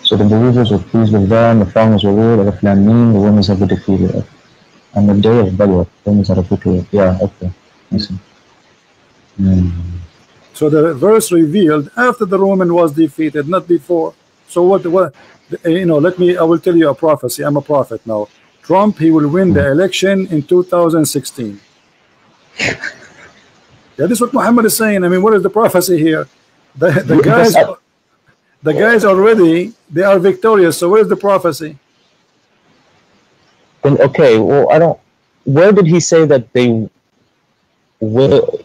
So the believers were pleased with them, the followers were ruled, Alif Lam Mim, the women have been defeated. On the day of Badr, women have victory. Yeah, okay. Listen. So the verse revealed after the Roman was defeated, not before. So what you know, I will tell you a prophecy. I'm a prophet now. Trump, he will win the election in 2016. Yeah, this is what Muhammad is saying. I mean, what is the prophecy here? The guys already, they are victorious. So where is the prophecy? Okay, well, I don't. Where did he say that they will?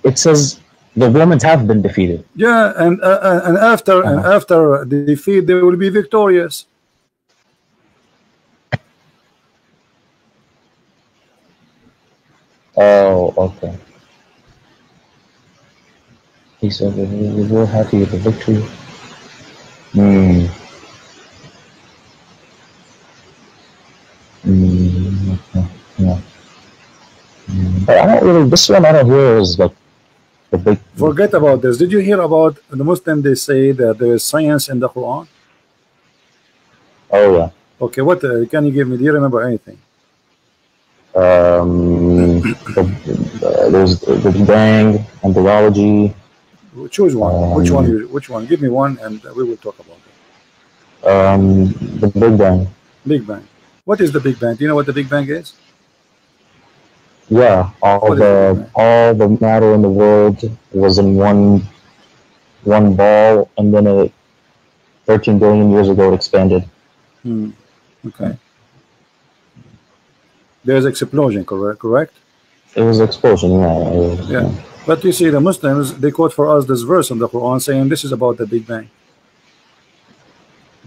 It says the Romans have been defeated. Yeah, and after the defeat, they will be victorious. Oh, okay. He said that we were happy with the victory. Okay. Yeah. But I don't really. This one I don't hear is like the big. Forget about this. Did you hear about the Muslim? They say that there is science in the Quran. Oh yeah. Okay, what can you give me? Do you remember anything? There's the Big Bang and biology. Choose one. Which one? Give me one, and we will talk about it. The Big Bang. Big Bang. What is the Big Bang? Do you know what the Big Bang is? Yeah, all the matter in the world was in one one ball, and then 13 billion years ago it expanded. Okay. There's explosion, correct? It was an explosion, yeah. Yeah. But you see, the Muslims, they quote for us this verse in the Quran saying this is about the Big Bang.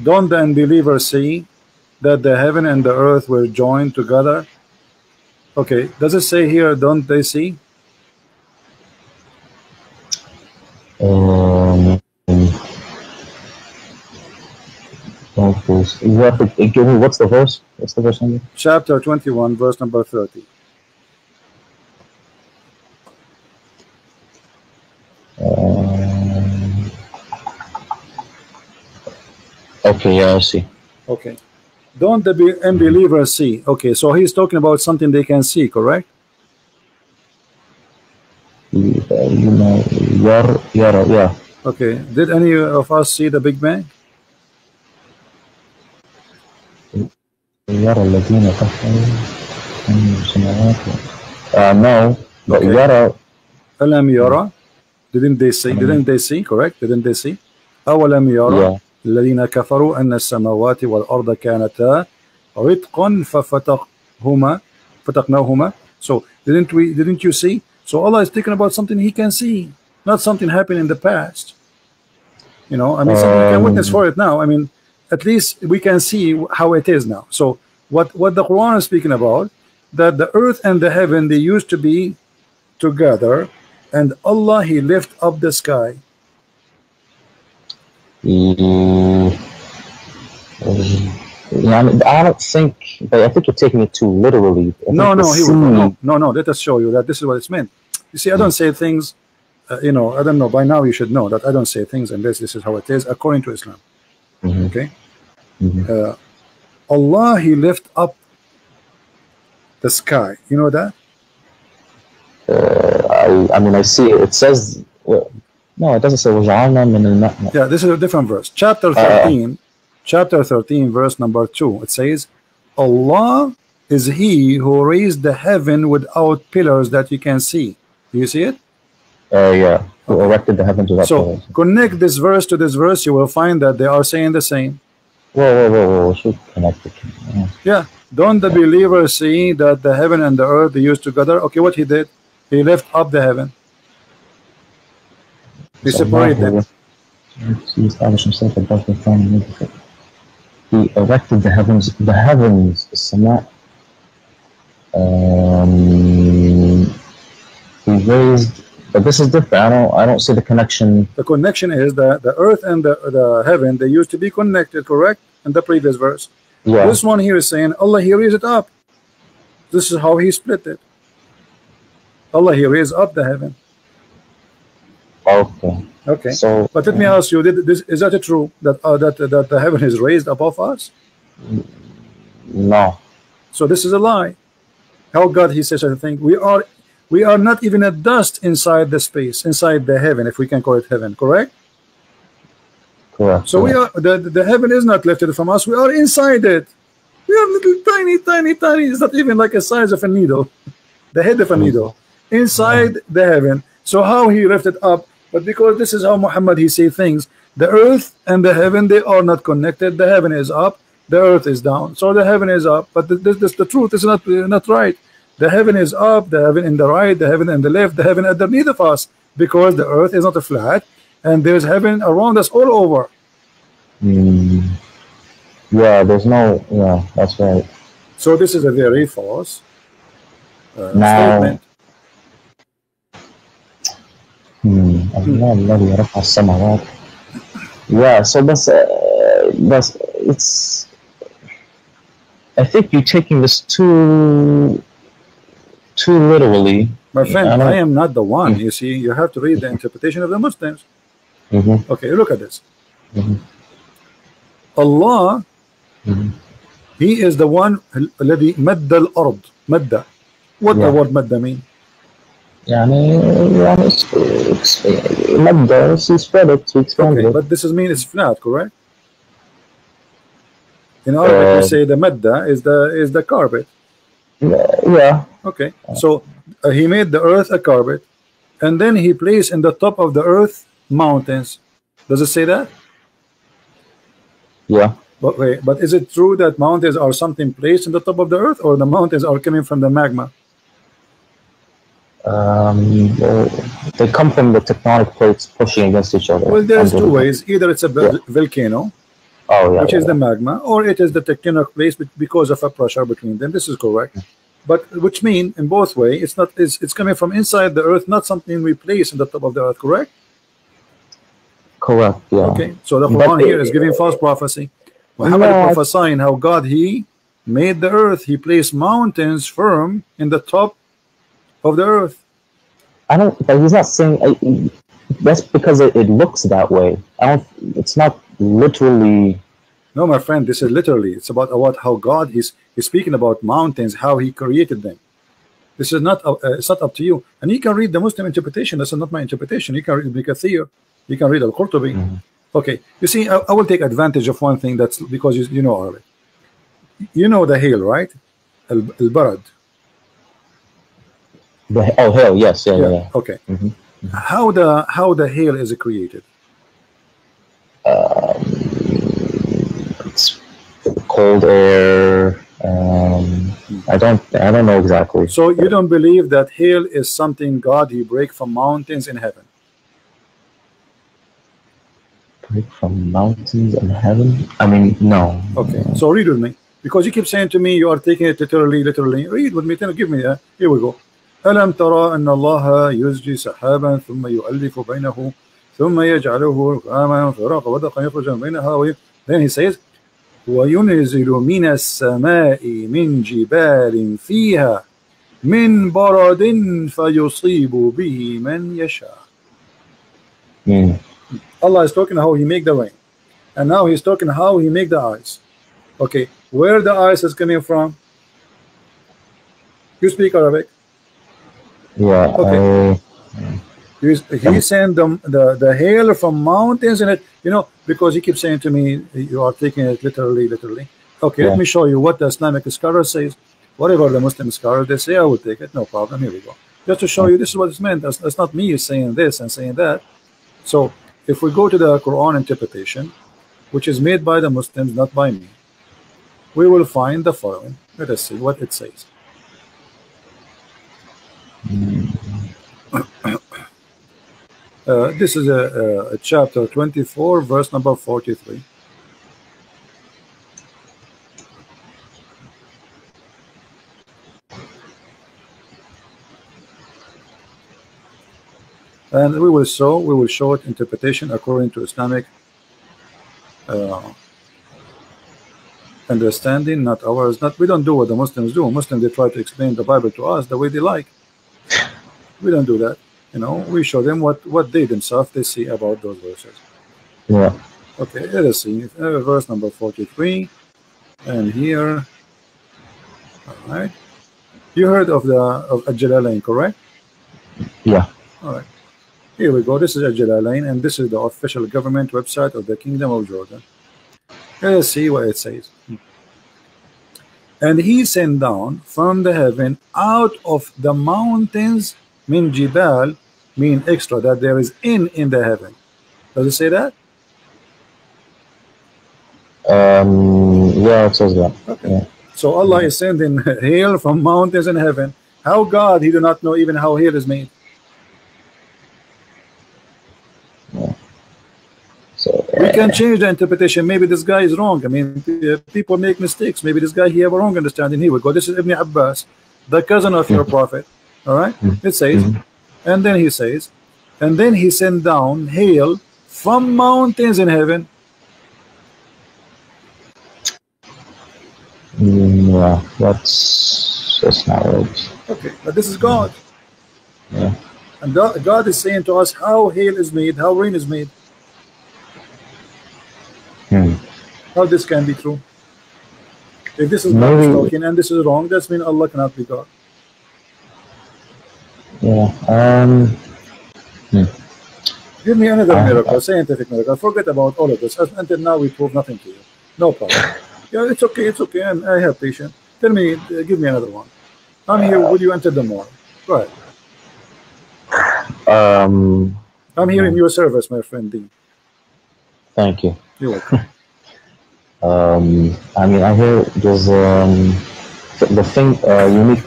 Don't the unbelievers see that the heaven and the earth were joined together? Okay, does it say here, don't they see? Give me, what's the verse? What's the verse number? Chapter 21, verse number 30. Okay, yeah, I see. Okay. Don't the unbelievers see? Okay, so he's talking about something they can see, correct? Yeah. Okay. Did any of us see the Big Bang? No, but Okay. yara. Alam yara. Didn't they see? Didn't they see? Correct? Didn't they see? أولم يرى الذين كفروا أن السماوات والأرض كانتا رتقا فتقناهما. So didn't you see? So Allah is speaking about something He can see, not something happened in the past. You know, I mean, something we can witness for it now. I mean, at least we can see how it is now. So what the Quran is speaking about, that the earth and the heaven, they used to be together, and Allah, He lift up the sky. I don't think, but I think you're taking it too literally. No, let us show you that this is what it's meant. You see, I don't say things, you know, I don't know, by now you should know that I don't say things unless this is how it is according to Islam. Okay? Allah, He lift up the sky. You know that? I mean, I see it. It says, no, it doesn't say وَجَعَلْنَا مِنَ الْمَاءِ. Yeah, this is a different verse. Chapter 13, verse number 2. It says, Allah is He who raised the heaven without pillars that you can see. Do you see it? Yeah, who erected the heavens without pillars. So connect this verse to this verse, you will find that they are saying the same. Whoa, should connect it. Yeah. Don't the believers see that the heaven and the earth, they used together? Okay, what He did? He lifted up the heaven. He separated them. He established Himself above the throne. He erected the heavens, the Sama. He raised, but this is different. I don't see the connection. The connection is that the earth and the heaven, they used to be connected, correct? In the previous verse. Yeah. This one here is saying Allah, He raised it up. This is how He split it. Allah, He raised up the heaven. Okay. So, but let me ask you: is that true that that the heaven is raised above us? No. So this is a lie. How God He says such a thing? We are not even a dust inside the space, inside the heaven, if we can call it heaven. Correct. So we are the heaven is not lifted from us. We are inside it. We are little tiny. It's not even like the size of a needle, the head of a needle, inside the heaven. So how He lifted up? But because this is how Muhammad He say things, the earth and the heaven, they are not connected. The heaven is up, the earth is down. So the heaven is up, but this the truth is not right. The heaven is up, the heaven in the right, the heaven in the left, the heaven underneath of us, because the earth is not a flat, and there's heaven around us all over. Yeah, there's no. Yeah, that's right. So this is a very false statement. Yeah, so that's it's. I think you're taking this too literally. My friend, I am not the one. You see, you have to read the interpretation of the Muslims. Okay, look at this. Allah, He is the one الذي مد الأرض. مد. What the word مد mean? يعني مد, he spread it, he expanded it. But this is mean it's flat, correct? In Arabic we say the madda is the carpet. Yeah. Okay. So He made the earth a carpet, and then He placed in the top of the earth mountains. Does it say that? Yeah. But wait, but is it true that mountains are something placed in the top of the earth, or the mountains are coming from the magma? Well, they come from the tectonic plates pushing against each other. Well, there's two ways. Either it's a volcano, yeah, which is the magma, or it is the tectonic plates because of a pressure between them. This is correct. But which mean in both ways, it's not. It's coming from inside the earth, not something we place in the top of the earth. Correct. Correct. Yeah. Okay. So the Quran here is giving false prophecy. Muhammad prophesying how God He made the earth. He placed mountains firm in the top of the earth. I don't. But he's not saying. That's because it looks that way. I don't. It's not literally. No, my friend. This is literally. It's about how God He's speaking about mountains, how He created them. This is not. It's not up to you. And you can read the Muslim interpretation. This is not my interpretation. You can read Ibn Kathir. You can read Al-Qurtubi. Okay. You see, I will take advantage of one thing. That's because you know Arabic. You know the hail, right? Al-Barad. Hail, yes, yeah. Okay. How the hail is created? It's cold air. I don't know exactly. So you don't believe that hail is something God He break from mountains in heaven? Break from mountains in heaven? I mean, no. Okay. So read with me, because you keep saying to me you are taking it literally. Read with me. Give me that. Here we go. ألم ترى أن الله يزجي سحابا ثم يؤلف بينه ثم يجعله ركاما فراق ودقا يخرج من بينها. Then he says وينزل من السماء من جبال فيها من برد فيصيب به من يشاء. Allah is talking how He make the rain, and now He's talking how He make the ice. Okay, where the ice is coming from? You speak Arabic? Yeah. Okay. He sent the hail from mountains, and it, because he keeps saying to me you are taking it literally. Okay, let me show you what the Islamic scholar says. Whatever the Muslim scholar they say, I will take it, no problem. Here we go. Just to show you this is what it's meant. That's not me saying this and saying that. So if we go to the Quran interpretation, which is made by the Muslims, not by me, we will find the following. Let us see what it says. This is a chapter 24, verse number 43. And we will show it interpretation according to Islamic understanding, not ours. We don't do what the Muslims do. Muslims, they try to explain the Bible to us the way they like. We don't do that. We show them what they themselves they see about those verses. Yeah. Okay, let us see. Verse number 43, and here. All right. You heard of Al-Jalalain, correct? Yeah. All right. Here we go. This is Al-Jalalain, and this is the official government website of the Kingdom of Jordan. Let us see what it says. And He sent down from the heaven out of the mountains min jibal, mean extra, that there is in the heaven. Does it say that? Yeah, it says that. Okay. Yeah. So Allah is sending hail from mountains in heaven. How God He do not know even how hail is made? Yeah. So we can change the interpretation. Maybe this guy is wrong. I mean, people make mistakes. Maybe this guy he have a wrong understanding. Here we go. This is Ibn Abbas, the cousin of your prophet. All right. It says, and then he says, and then He sent down hail from mountains in heaven. Yeah, that's not right. Okay, but this is God. Yeah. And God is saying to us how hail is made, how rain is made. How this can be true? If this is God talking and this is wrong, that means Allah cannot be God. Yeah. Give me another miracle, scientific miracle. Forget about all of this. Until now, we prove nothing to you. No problem. Yeah, it's okay. It's okay. I have patience. Tell me, give me another one. I'm here. Will you enter the mall? Go ahead. I'm here in your service, my friend Deen. Thank you. You're welcome. I mean, I hear there's the unique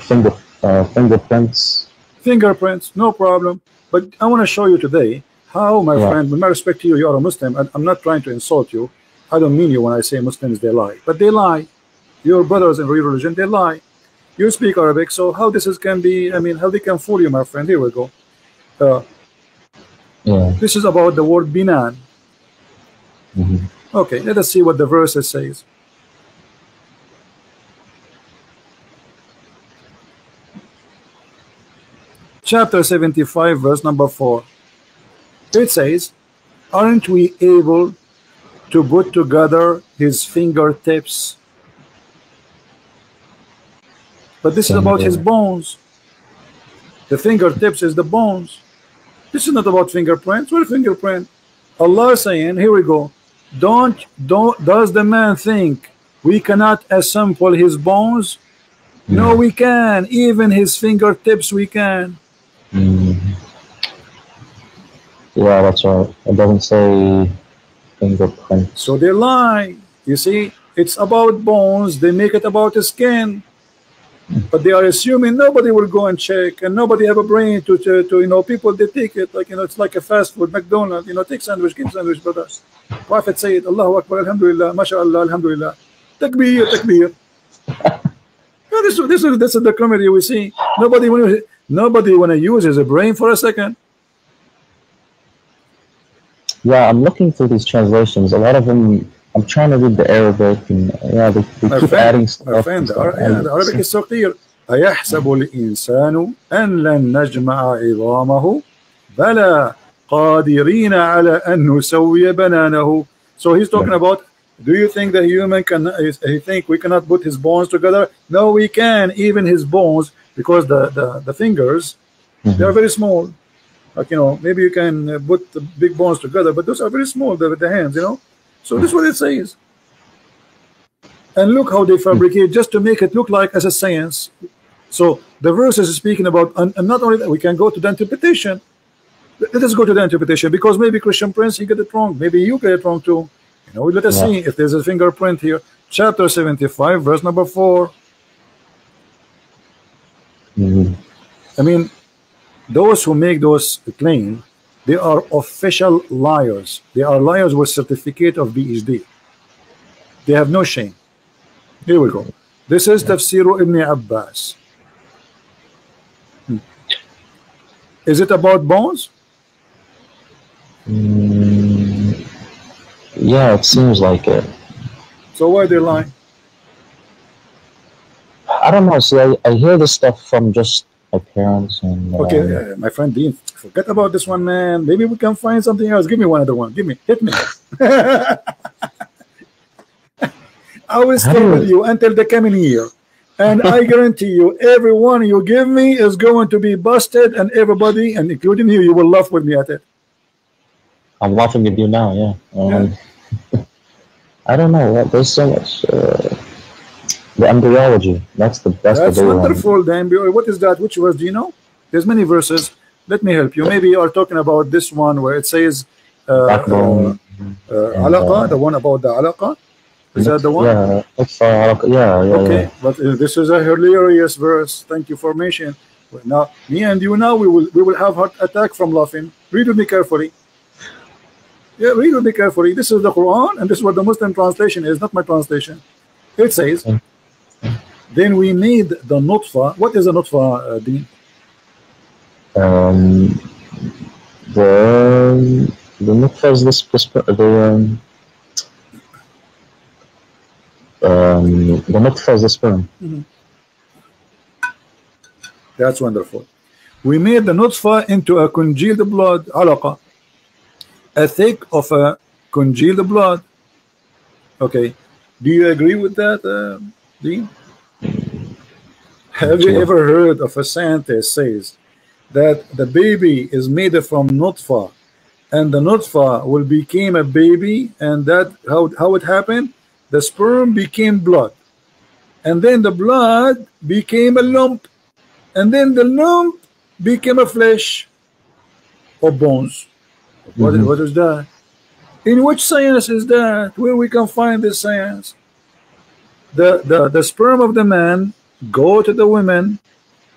fingerprints. Fingerprints, no problem. But I want to show you today how, my Yeah. friend, with my respect to you, you are a Muslim, and I'm not trying to insult you. I don't mean you when I say Muslims, they lie. But they lie. Your brothers in real religion, they lie. You speak Arabic, so how this is can be, I mean, how they can fool you, my friend. Here we go. Yeah. This is about the word binan. Mm-hmm. Okay, let us see what the verse says. Chapter 75, verse number 4. It says, aren't we able to put together his fingertips? But this is about his bones. The fingertips is the bones. This is not about fingerprints. What fingerprint? Allah is saying, here we go. Does the man think we cannot assemble his bones? No, we can. Even his fingertips we can. Yeah, that's right. It doesn't say fingerprints. So they lie. You see, it's about bones. They make it about the skin. But they are assuming nobody will go and check, and nobody have a brain to you know, people, they take it like, you know, it's like a fast food, McDonald's, you know, take sandwich, give sandwich, brother. Prophet said, Allahu Akbar, Alhamdulillah, MashaAllah, Alhamdulillah, Takbir, Takbir. Yeah, this is the comedy we see. Nobody want to use his brain for a second. Yeah, I'm looking through these translations. A lot of them, I'm trying to read the Arabic, and yeah, they keep adding stuff. My friend, the Arabic is so clear. أيحسب الإنسان أن لن نجمع عظامه بلى قادرين على أن نسوي بنانه. So he's talking about, do you think the human can, he think we cannot put his bones together? No, we can, even his bones, because the fingers, they are very small. Like, you know, maybe you can put the big bones together, but those are very small, the hands, you know. So this is what it says. And look how they fabricate just to make it look like as a science. So the verse is speaking about, and not only that, we can go to the interpretation. Let us go to the interpretation, because maybe Christian Prince, he get it wrong. Maybe you get it wrong too. You know, let us see if there's a fingerprint here. Chapter 75, verse number 4. I mean, those who make those claims, they are official liars. They are liars with certificate of PhD. They have no shame. Here we go. This is Tafsir Ibn Abbas. Is it about bones? Yeah, it seems like it. So why they lying? I don't know. See, I hear this stuff from just my parents and. Okay, my friend Dean, forget about this one, man. Maybe we can find something else. Give me one other one. Give me, hit me. I will stay with you until the coming year, and I guarantee you, every one you give me is going to be busted, and everybody, and including you, you will laugh with me at it. I'm laughing with you now, yeah. I don't know. There's so much. The embryology. That's wonderful. The embryo. What is that? Which verse do you know? There's many verses. Let me help you. Maybe you are talking about this one where it says alaqa, the one about the alaqa. Is that the one? Yeah, it's yeah. Okay, but this is a hilarious verse. Thank you for mentioning. Now, me and you now we will have heart attack from laughing. Read with me carefully. Yeah, read with me carefully. This is the Quran, and this is what the Muslim translation is, not my translation. It says, then we made the nutfa. What is a nutfa, Deen? The nutfa is the nutfa is the sperm. That's wonderful. We made the nutfa into a congealed blood, alaqa, a thick of a congealed blood. Okay, do you agree with that, Dean? Have you ever heard of a scientist says that the baby is made from nutfa, and the nutfa will become a baby, and that how it happened? The sperm became blood, and then the blood became a lump, and then the lump became a flesh or bones. What is that? In which science is that? Where we can find this science? The sperm of the man go to the women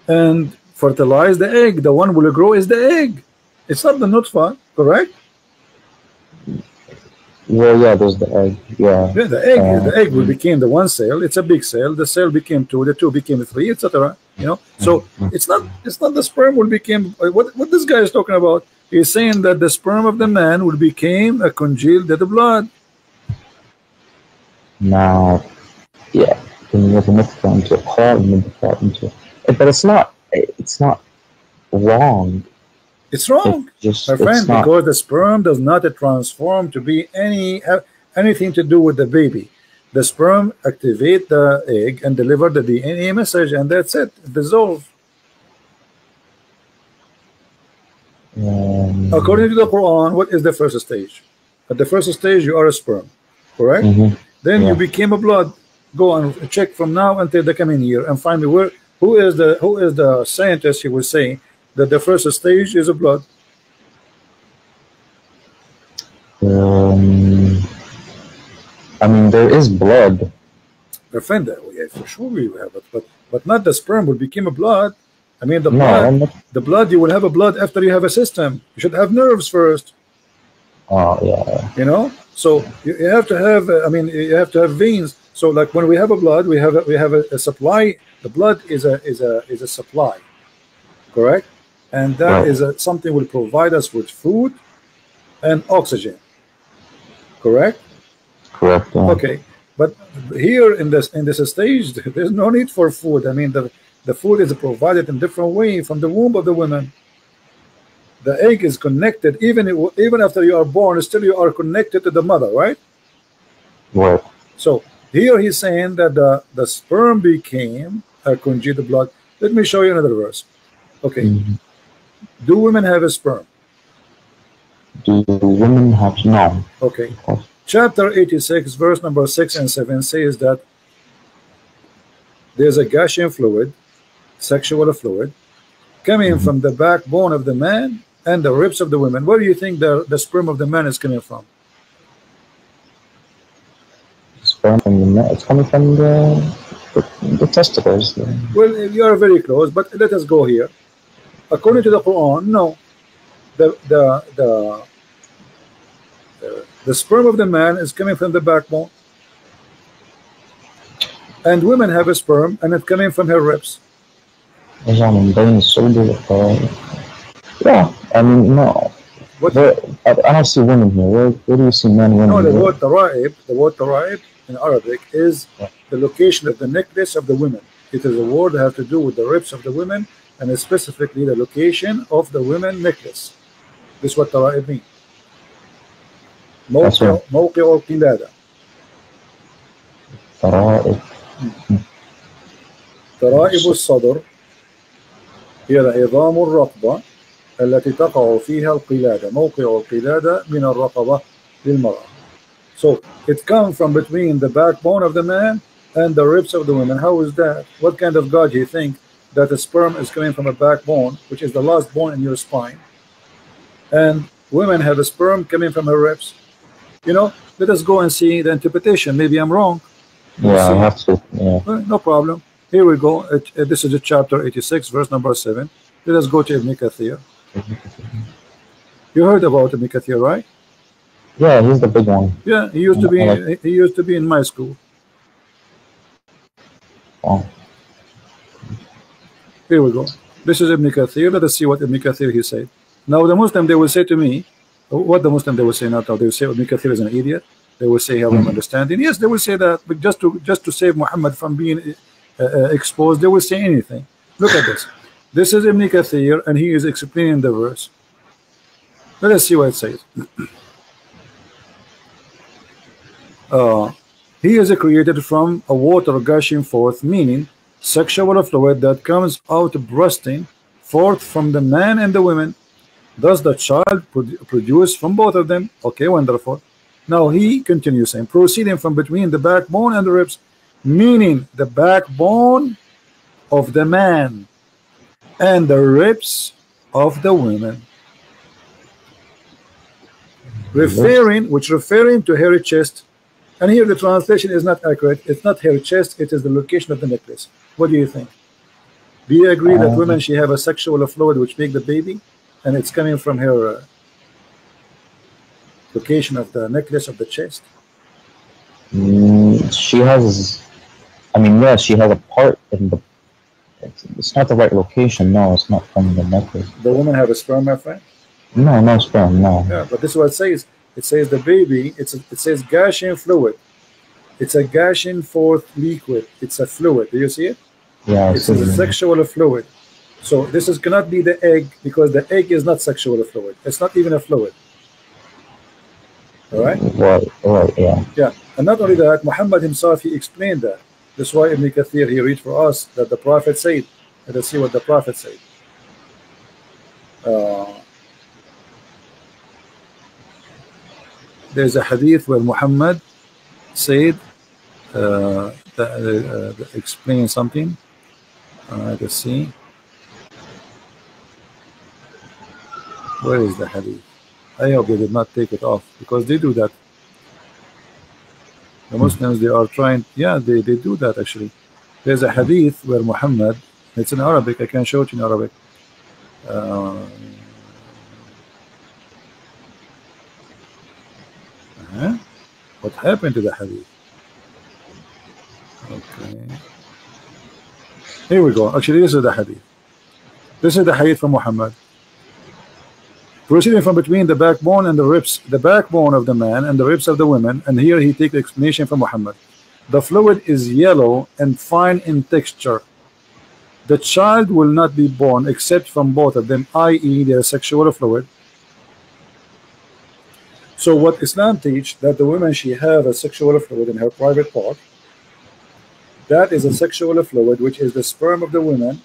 and fertilize the egg. The one will grow is the egg. It's not the nutfa, correct? Well, yeah, there's the egg. Yeah. Yeah, the egg will become the one cell. It's a big cell. The cell became two. The two became three, etc. You know. So it's not the sperm will become what this guy is talking about. He's saying that the sperm of the man will become a congealed dead blood. Now, yeah, then you have to mix them into a part and then the part into it. But it's not wrong. It's wrong, Just, my friend, because the sperm does not transform to be anything to do with the baby. The sperm activate the egg and deliver the DNA message, and that's it. It dissolves. According to the Quran, what is the first stage? At the first stage, you are a sperm, correct? Then you became a blood. Go and check from now until the coming year and find who is the scientist who will say that the first stage is a blood. I mean, there is blood. My friend, yeah, for sure we have it, but not the sperm will become a blood. I mean, the blood, you will have a blood after you have a system. You should have nerves first. Oh, yeah. You know, so you have to have. I mean, you have to have veins. So, like when we have a blood, we have a supply. The blood is a supply, correct? And that is something will provide us with food and oxygen, correct? Correct. Yeah. Okay, but here in this stage, there's no need for food. I mean, the food is provided in different way from the womb of the woman. The egg is connected, even after you are born, still you are connected to the mother, right? Right. So here he's saying that the sperm became a congealed blood. Let me show you another verse. Okay. Do women have a sperm? Do women have no? Okay. Chapter 86, verse number 6 and 7 says that there's a gushing fluid, sexual fluid, coming from the backbone of the man and the ribs of the women. Where do you think the sperm of the man is coming from? Sperm from the man? It's coming from the testicles. Well, you are very close, but let us go here. According to the Quran, no. The sperm of the man is coming from the backbone, and women have a sperm, and it's coming from her ribs. Yeah, I mean, no. I don't see women here. Where do you see men, women? No, the word tara'ib in Arabic is the location of the necklace of the women. It is a word that has to do with the ribs of the women, and specifically the location of the women necklace. This is what tara'ib means. موقع القلادة. ترائب الصدر هي العظام الرقبة التي تقع فيها القلادة. موقع القلادة من الرقبة للمرأة. So it comes from between the backbone of the man and the ribs of the woman. How is that? What kind of God do you think that the sperm is coming from a backbone, which is the last bone in your spine, and women have a sperm coming from her ribs? You know, let us go and see the interpretation. Maybe I'm wrong. Yeah, I have to. Yeah. No problem. Here we go. This is chapter 86, verse number 7. Let us go to Ibn Kathir. You heard about Ibn Kathir, right? Yeah, he's the big one. Yeah, he used to be in my school. Oh. Here we go. This is Ibn Kathir. Let us see what Ibn Kathir he said. Now the Muslim, they will say to me, what the Muslim they will say not now, they will say Ibn Kathir is an idiot. They will say have no understanding. Yes, they will say that, but just to save Muhammad from being exposed, they will say anything. Look at this. This is Ibn Kathir, and he is explaining the verse. Let us see what it says. He is created from a water gushing forth, meaning sexual fluid that comes out bursting forth from the man and the women. Thus the child produced from both of them. Okay, wonderful. Now he continues saying, proceeding from between the backbone and the ribs, meaning the backbone of the man and the ribs of the women. referring to hairy chest. And here the translation is not accurate. It's not hairy chest, it is the location of the necklace. What do you think? Do you agree that women, she have a sexual fluid which make the baby, and it's coming from her location of the necklace of the chest? She has, I mean, yes, she has a part in the, it's not the right location. No, it's not from the necklace. The woman have a sperm, my friend? No, no sperm, no. Yeah, but this is what it says. It says the baby, it says gashing fluid. It's a gashing forth liquid. It's a fluid. Do you see it? Yeah, it's a sexual fluid. So this is cannot be the egg, because the egg is not sexual fluid. It's not even a fluid. All right? Right, yeah. Yeah, and not only that, Muhammad himself, he explained that. That's why Ibn Kathir, he read for us that the Prophet said. Let us see what the Prophet said. There's a hadith where Muhammad said, explain something. Let's see. Where is the hadith? I hope they did not take it off, because they do that. The Muslims, they are trying, yeah, they do that actually. There's a hadith where Muhammad, it's in Arabic, I can show it in Arabic. What happened to the hadith? Okay. Here we go. Actually, this is the hadith. This is the hadith from Muhammad. Proceeding from between the backbone and the ribs, the backbone of the man and the ribs of the women. And here he takes the explanation from Muhammad. The fluid is yellow and fine in texture. The child will not be born except from both of them, i.e. their sexual fluid. So what Islam teach, that the woman, she have a sexual fluid in her private part. That is a sexual fluid, which is the sperm of the woman,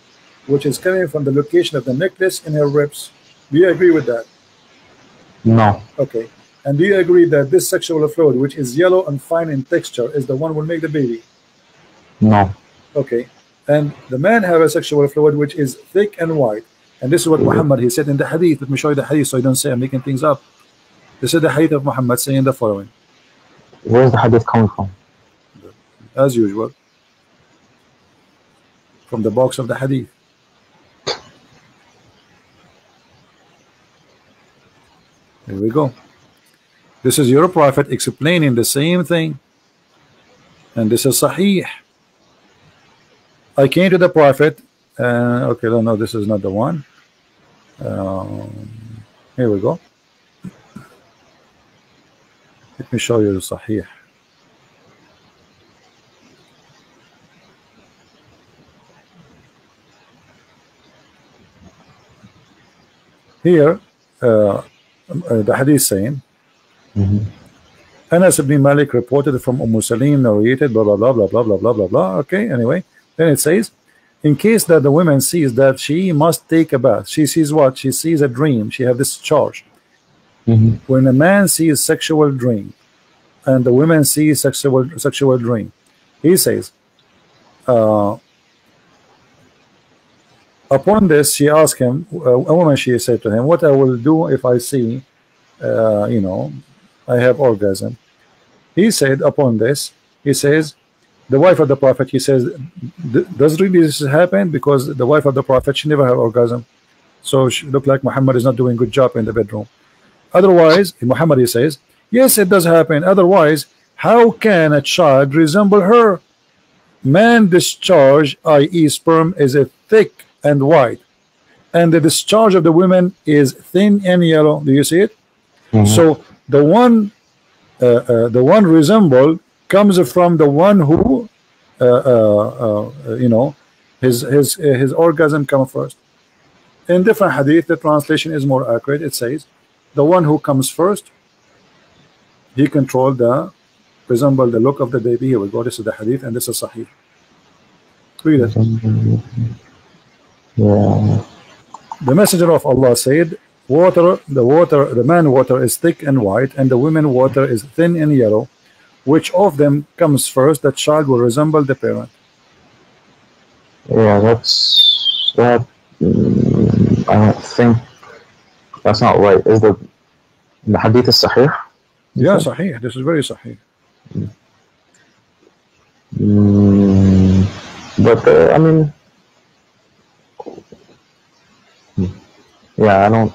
which is coming from the location of the necklace in her ribs. Do you agree with that? No. Okay. And do you agree that this sexual fluid, which is yellow and fine in texture, is the one who will make the baby? No. Okay. And the man have a sexual fluid which is thick and white. And this is what Muhammad, he said in the hadith. Let me show you the hadith so you don't say I'm making things up. This is the hadith of Muhammad saying the following. Where is the hadith coming from? As usual, from the box of the hadith. Here we go. This is your prophet explaining the same thing, and this is Sahih. I came to the prophet. Okay, no, this is not the one. Here we go. Let me show you the Sahih. Here, the hadith saying, Anas ibn Malik reported from Salim, narrated, blah blah blah blah blah blah blah blah blah. Okay, anyway, then it says, in case that the woman sees that she must take a bath, she sees what? She sees a dream. She have this charge. When a man sees sexual dream, and the woman sees sexual dream, he says, upon this, she asked him, a woman, she said to him, what I will do if I see, you know, I have orgasm. He said, upon this, he says, the wife of the prophet, he says, does really this happen? Because the wife of the prophet, she never had orgasm. So she looked like Muhammad is not doing a good job in the bedroom. Otherwise, Muhammad, he says, yes, it does happen. Otherwise, how can a child resemble her? Man discharge, i.e. sperm, is a thick and white, and the discharge of the women is thin and yellow. Do you see it? So the one resembled comes from the one who you know, his orgasm come first. In different hadith, the translation is more accurate. It says the one who comes first, he controlled resemble the look of the baby. Here we go. This is the hadith, and this is Sahih. Read it. Yeah. The messenger of Allah said, the man water is thick and white, and the women water is thin and yellow. Which of them comes first? The child will resemble the parent. Yeah, that. I don't think that's not right. Is the The hadith is sahih? Yeah, sahih. This is very sahih. But I mean, yeah, I don't.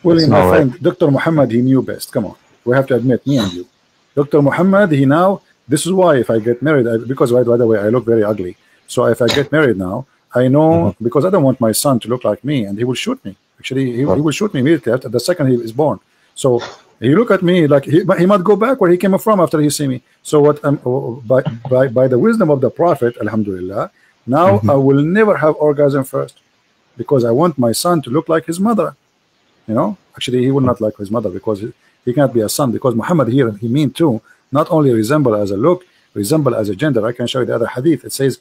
Well, my friend, Dr. Muhammad, he knew best. Come on, we have to admit, me and you. Dr. Muhammad, he now. This is why if I get married, because by the way, I look very ugly. So if I get married now, I know because I don't want my son to look like me, and he will shoot me. Actually, he will shoot me immediately after the second he is born. So he look at me like he might go back where he came from after he see me. So what? By the wisdom of the Prophet, Alhamdulillah, now I will never have orgasm first, because I want my son to look like his mother. You know, actually, he will not like his mother because he can't be a son. Because Muhammad here, he mean too, not only resemble as a look, resemble as a gender. I can show you the other hadith. It says,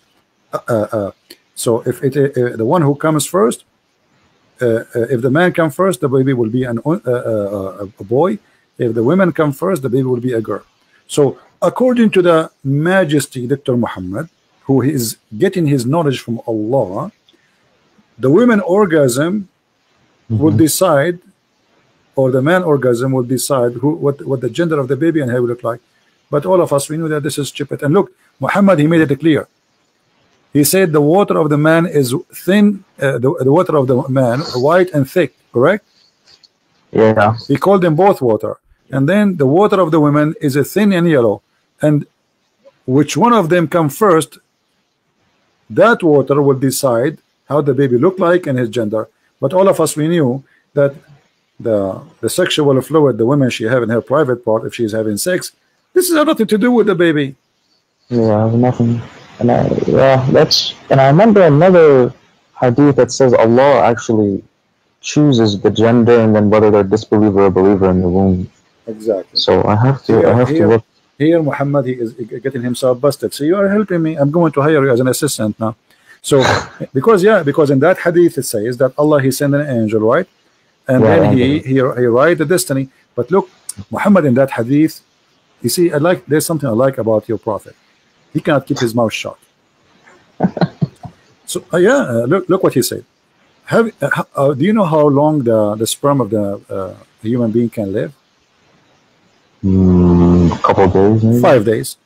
so if the one who comes first, if the man come first, the baby will be a boy. If the women come first, the baby will be a girl. So according to the majesty, Dr. Muhammad, who is getting his knowledge from Allah, the women orgasm will decide, or the man orgasm will decide what the gender of the baby and how it will look like. But all of us, we knew that this is stupid. And look, Muhammad, he made it clear. He said the water of the man is thin, the water of the man white and thick, correct? Yeah. He called them both water. And then the water of the women is a thin and yellow. And which one of them come first, that water will decide how the baby look like and his gender. But all of us, we knew that the sexual fluid the woman she have in her private part, if she is having sex, this has nothing to do with the baby. Yeah, nothing. And I remember another hadith that says Allah actually chooses the gender and then whether they're disbeliever or believer in the womb. Exactly. So I have to look. Here Muhammad, he is getting himself busted. So you are helping me. I'm going to hire you as an assistant now. So because in that hadith it says that Allah, he sent an angel, right? And then he write the destiny. But look, Muhammad in that hadith, you see, there's something I like about your prophet. He cannot keep his mouth shut. So look what he said. Do you know how long the sperm of the human being can live? A couple of days, maybe? 5 days.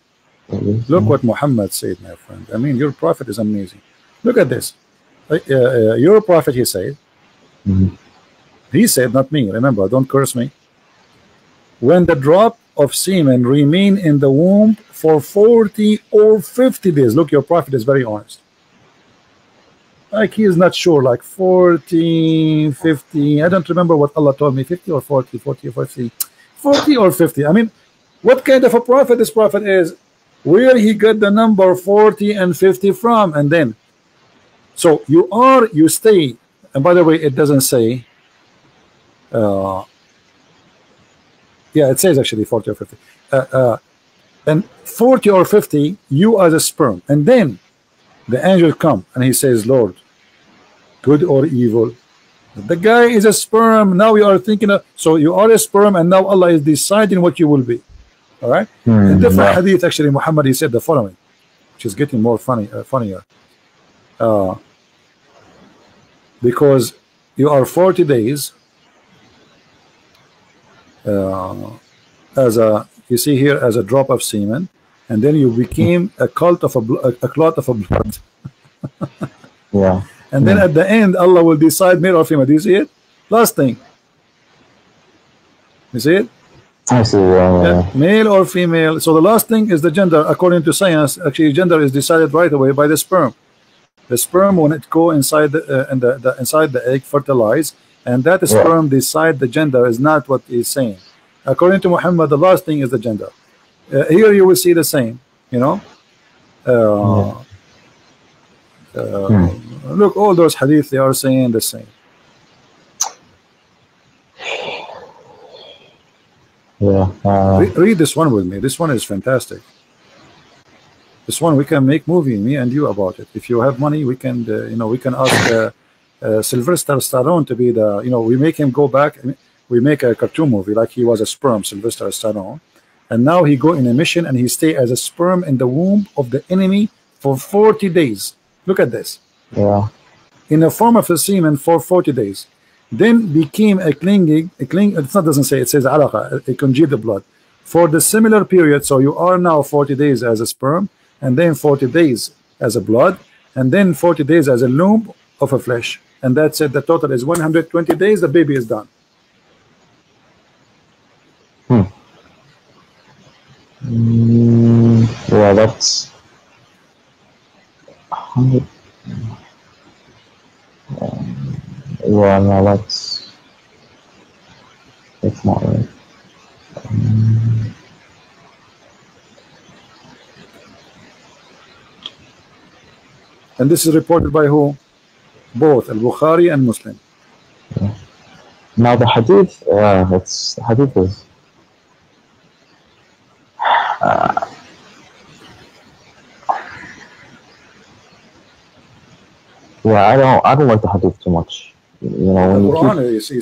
Look what Muhammad said, my friend. I mean, your prophet is amazing. Look at this. Your prophet, he said. He said, not me. Remember, don't curse me. When the drop of semen remain in the womb for 40 or 50 days. Look, your prophet is very honest. Like he is not sure, like 40, 50. I don't remember what Allah told me, 50 or 40, 40 or 50. 40 or 50. I mean, what kind of a prophet this prophet is? Where he got the number 40 and 50 from? And then, so you stay. And by the way, it doesn't say. Yeah, it says actually 40 or 50. And 40 or 50, you as a sperm. And then the angel come and he says, Lord, good or evil? The guy is a sperm. Now you are thinking of, so you are a sperm, and now Allah is deciding what you will be. All right. In different hadith, actually, Muhammad, he said the following, which is getting more funnier. Because you are 40 days you see here as a drop of semen, and then you became a clot of blood. Yeah. And then at the end, Allah will decide male or female. Do you see it? Last thing. You see it? I see. Male or female. So the last thing is the gender. According to science, actually, gender is decided right away by the sperm. The sperm, when it go inside inside the egg, fertilize, and that sperm decide the gender is not what he's saying. According to Muhammad, the last thing is the gender. Here you will see the same. You know. Look, all those hadith, they are saying the same. Read this one with me. This one is fantastic. This one we can make movie, me and you, about it. If you have money, we can we can ask Sylvester Stallone to be the, we make him go back. We make a cartoon movie like he was a sperm, Sylvester Stallone, and now he go in a mission and he stay as a sperm in the womb of the enemy for 40 days. Look at this. Yeah. In the form of a semen for 40 days. then became a clinging, it's not, doesn't say, it says alaqa, a congealed blood, for the similar period. So you are now 40 days as a sperm, and then 40 days as a blood, and then 40 days as a loom of a flesh, and that's it. The total is 120 days. The baby is done. Yeah, that's 100. Yeah, no, that's not right. And this is reported by who? Both Al-Bukhari and Muslim. Yeah. Now the hadith, the hadith is yeah, I don't like the hadith too much. You know, when the Quran, you see,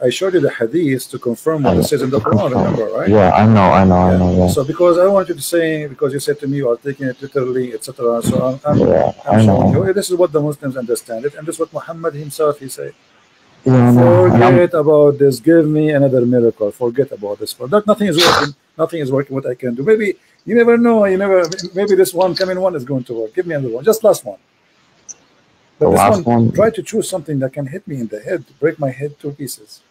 I showed you the hadith to confirm what it says in the Quran, remember, right? Yeah, I know. Yeah. So because I want you to say, because you said to me you are taking it literally, etc. So I'm showing you, this is what the Muslims understand it, and this is what Muhammad himself, he said. Yeah, forget about this. Give me another miracle. Forget about this. For that, nothing is working. Nothing is working. What I can do. Maybe you never know. Maybe this one coming one is going to work. Give me another one. Just last one. But the last one. Try to choose something that can hit me in the head, break my head to pieces.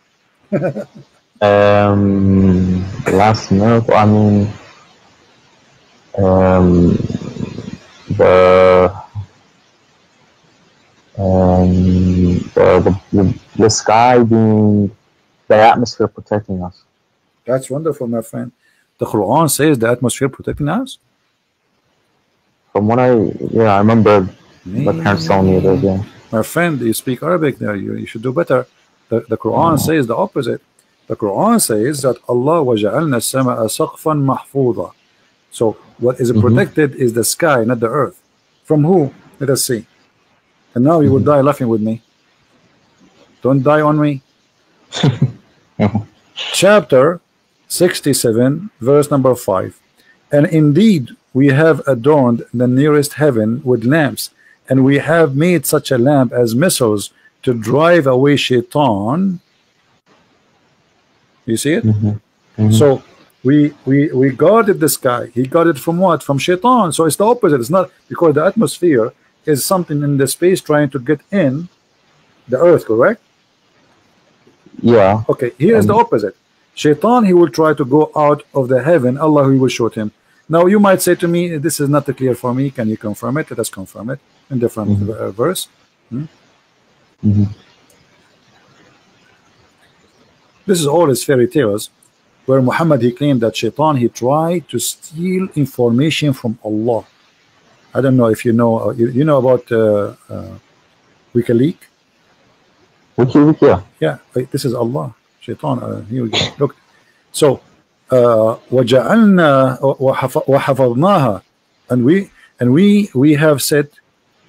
Last miracle. I mean, the sky being, the atmosphere protecting us. That's wonderful, my friend. The Quran says the atmosphere protecting us. From what I remember my parents telling me that. Yeah. My friend, you speak Arabic there. You should do better. The Quran says the opposite. The Quran says that Allah وَجَعَلْنَا السَّمَاءَ سَقْفًا مَحْفُوظًا. So what is protected is the sky, not the earth. From who? Let us see. And now you would die laughing with me. Don't die on me. Chapter 67, verse number 5. And indeed we have adorned the nearest heaven with lamps, and we have made such a lamp as missiles to drive away shaitan. You see it? So we guarded the sky. He guarded from what? From shaitan. So it's the opposite. It's not, because the atmosphere is something in the space trying to get in the earth, correct? Yeah. Okay, here is the opposite. Shaitan, he will try to go out of the heaven. Allah, he will shoot him. Now you might say to me, this is not clear for me. Can you confirm it? Let us confirm it in different verse. This is all his fairy tales, where Muhammad, he claimed that Shaitan, he tried to steal information from Allah. I don't know if you know, you know about WikiLeaks? WikiLeaks, yeah. Yeah, this is Allah. Shaitan, here we go. Look. So, وَجَعَلْنَا وَحَفَظْنَاهَا, and we have set,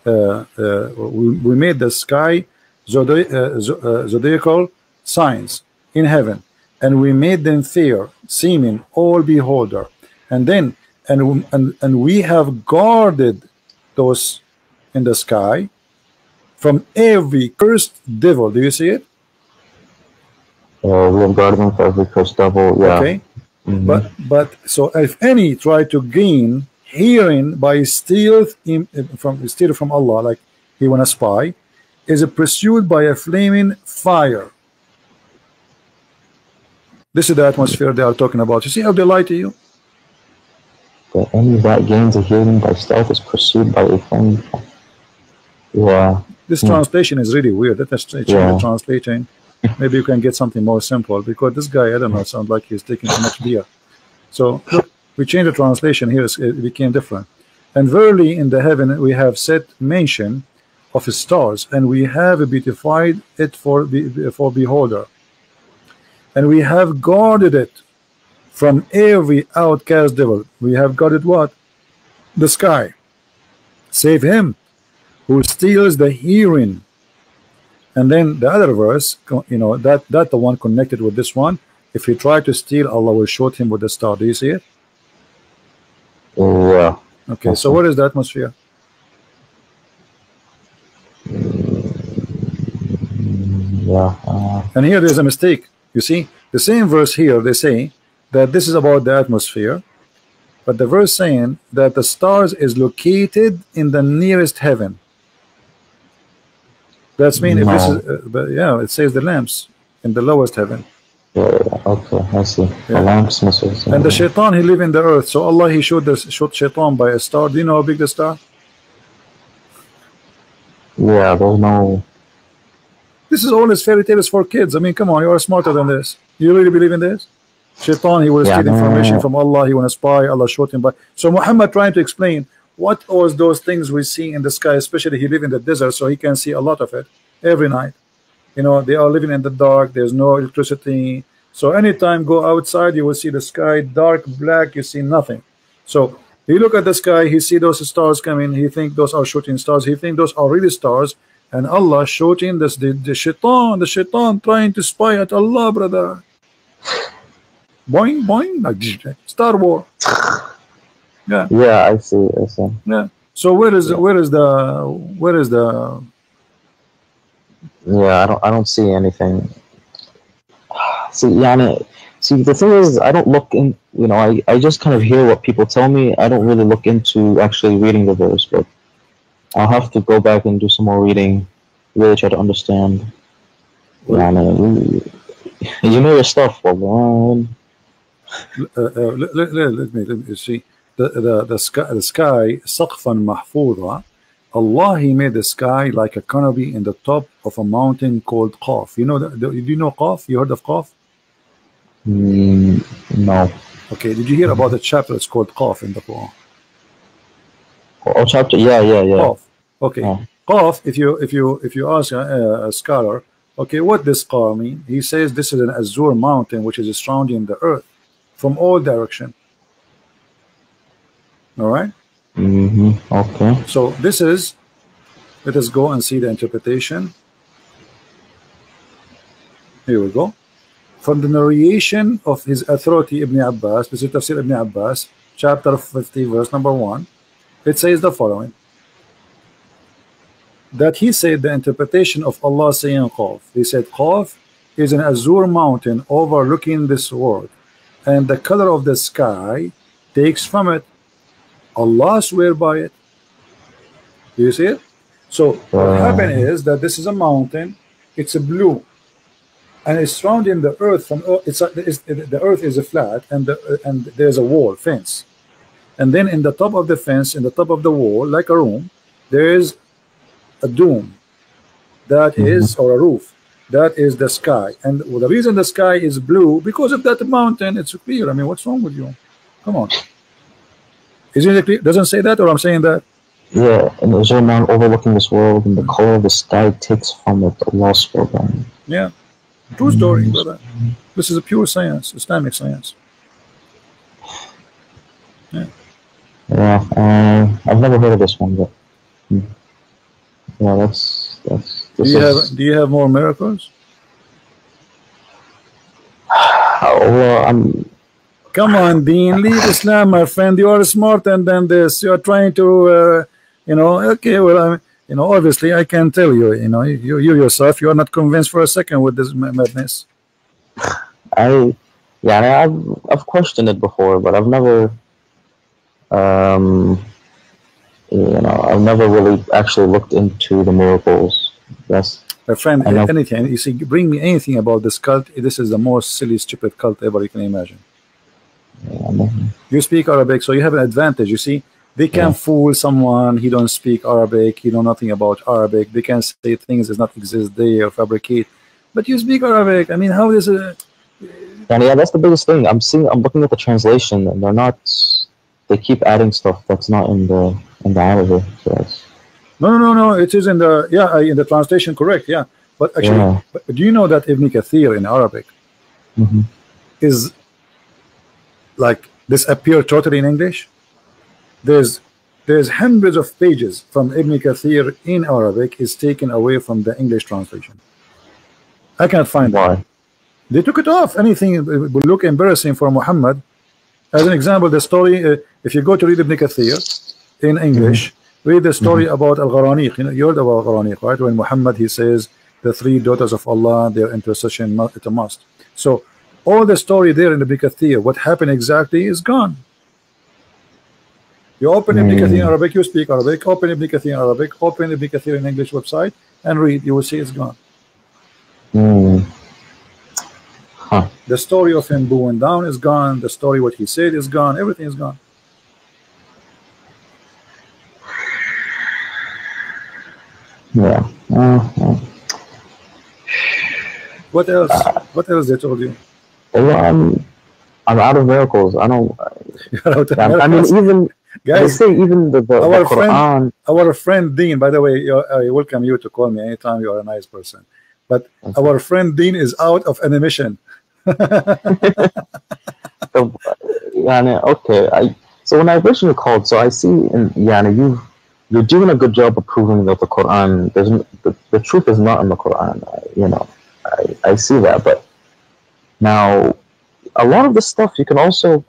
we made the sky zodiacal signs in heaven, and we made them fair, seeming all beholder, and then and we have guarded those in the sky from every cursed devil. Do you see it? We have guarded them from every cursed devil. Yeah. Okay. But so if any try to gain hearing by steal from Allah, like he wanna spy, is pursued by a flaming fire. This is the atmosphere they are talking about. You see how they lie to you? That any that gains a hearing by stealth is pursued by a flame. Yeah. This translation is really weird. Let us change the translation. Maybe you can get something more simple, because this guy, I don't know, sounds like he's taking too much beer. So look, we changed the translation here, it became different. And verily in the heaven we have set mention of stars, and we have beautified it for beholder, and we have guarded it from every outcast devil. We have guarded what? The sky, save him who steals the hearing. And then the other verse, you know, that the one connected with this one, if he try to steal, Allah will shoot him with the star. Do you see it? Yeah. Okay, so what is the atmosphere? Yeah. And here there's a mistake. You see, the same verse here, they say that this is about the atmosphere, but the verse saying that the stars is located in the nearest heaven. That's mean if this is, but yeah, it says the lamps in the lowest heaven. Yeah, okay, I see. Yeah. The lamps missiles. And the shaitan, he live in the earth. So Allah, he showed shaitan by a star. Do you know how big the star? Yeah, there's no. This is all his fairy tales for kids. I mean, come on, you are smarter than this. You really believe in this? Shaitan, he will steal information from Allah. He want to spy. Allah showed him by. So Muhammad trying to explain what was those things we see in the sky, especially he live in the desert, so he can see a lot of it every night. You know, they are living in the dark. There's no electricity. So anytime go outside, you will see the sky dark, black. You see nothing. So he look at the sky. He see those stars coming. He think those are shooting stars. He think those are really stars. And Allah shooting this the shaitan trying to spy at Allah, brother. Boing, boing, like Star Wars. Yeah. Yeah, I see. Yeah. So where is the? Yeah, I don't see anything. See, Yana, see, the thing is, I don't look in. You know, I just kind of hear what people tell me. I don't really look into actually reading the verse, but I'll have to go back and do some more reading, really try to understand. Yana, you know your stuff, well, let me see. The sky سقفا محفوظا. Allah, he made the sky like a canopy in the top of a mountain called Qaf. You know that? Do you know Qaf? You heard of Qaf? No. Okay. Did you hear about the chapter? It's called Qaf in the Quran. Oh, chapter. Yeah. Qaf. Okay. Yeah. Qaf. If you ask a scholar, okay, what does Qaf mean? He says this is an azure mountain which is surrounding the earth from all direction. All right. Okay. So this is, let us go and see the interpretation. Here we go. From the narration of his authority Ibn Abbas, this is Tafsir Ibn Abbas, chapter 50, verse number 1. It says the following: that he said the interpretation of Allah saying Qaf. He said Qaf is an azure mountain overlooking this world, and the color of the sky takes from it. Allah swear by it. Do you see it? So what happened is that this is a mountain. It's a blue, and it's surrounding the earth from. The earth is a flat, and there's a wall fence, and then in the top of the fence, in the top of the wall, like a room, there is a dome. That is, or a roof. That is the sky, and the reason the sky is blue because of that mountain. It's clear. I mean, what's wrong with you? Come on. Isn't it clear? Doesn't say that, or I'm saying that? Yeah, and there's a man overlooking this world, and the color of the sky takes from it the lost world. Yeah, true story, brother. This is a pure science, Islamic science. Yeah. Yeah, I've never heard of this one, but yeah, that's. Do you have more miracles? Well, Come on, Deen, leave Islam, my friend. You are smarter than this. You are trying to, okay, well, obviously I can tell you, you yourself, you are not convinced for a second with this madness. I've questioned it before, but I've never, I've never really actually looked into the miracles. Yes. My friend, anything, you see, bring me anything about this cult. This is the most silly, stupid cult ever you can imagine. You speak Arabic, so you have an advantage. You see, they can fool someone. He don't speak Arabic. He know nothing about Arabic. They can say things does not exist there or fabricate. But you speak Arabic. I mean, how is it? Yeah, that's the biggest thing. I'm looking at the translation, and they're not. They keep adding stuff that's not in the Arabic. So no. It is in the translation, correct? Yeah, but actually, do you know that Ibn Kathir in Arabic is like disappeared totally in English? There's hundreds of pages from Ibn Kathir in Arabic is taken away from the English translation. I can't find why. They took it off. Anything would look embarrassing for Muhammad. As an example, the story, if you go to read Ibn Kathir in English, read the story about Al-Gharaniq. You heard about Al-Gharaniq, right? When Muhammad, he says the 3 daughters of Allah, their intercession, it's a must. So all the story there in the Ibn Kathir, what happened exactly is gone. You open Ibn Kathir in Arabic, you speak Arabic, open Ibn Kathir in Arabic, open Ibn Kathir in English website and read, you will see it's gone. Huh. The story of him bowing down is gone, the story what he said is gone, everything is gone. Yeah. What else? What else they told you? Well, I'm out of miracles. I don't. You're out of I mean, miracles. even Guys, they say even the Quran. Our friend Deen, by the way, I welcome you to call me anytime. You are a nice person. But our friend Deen is out of animation. So, okay. So when I originally called, so I see, you're doing a good job of proving that the Quran, the truth is not in the Quran. I see that, but now a lot of the stuff you can also,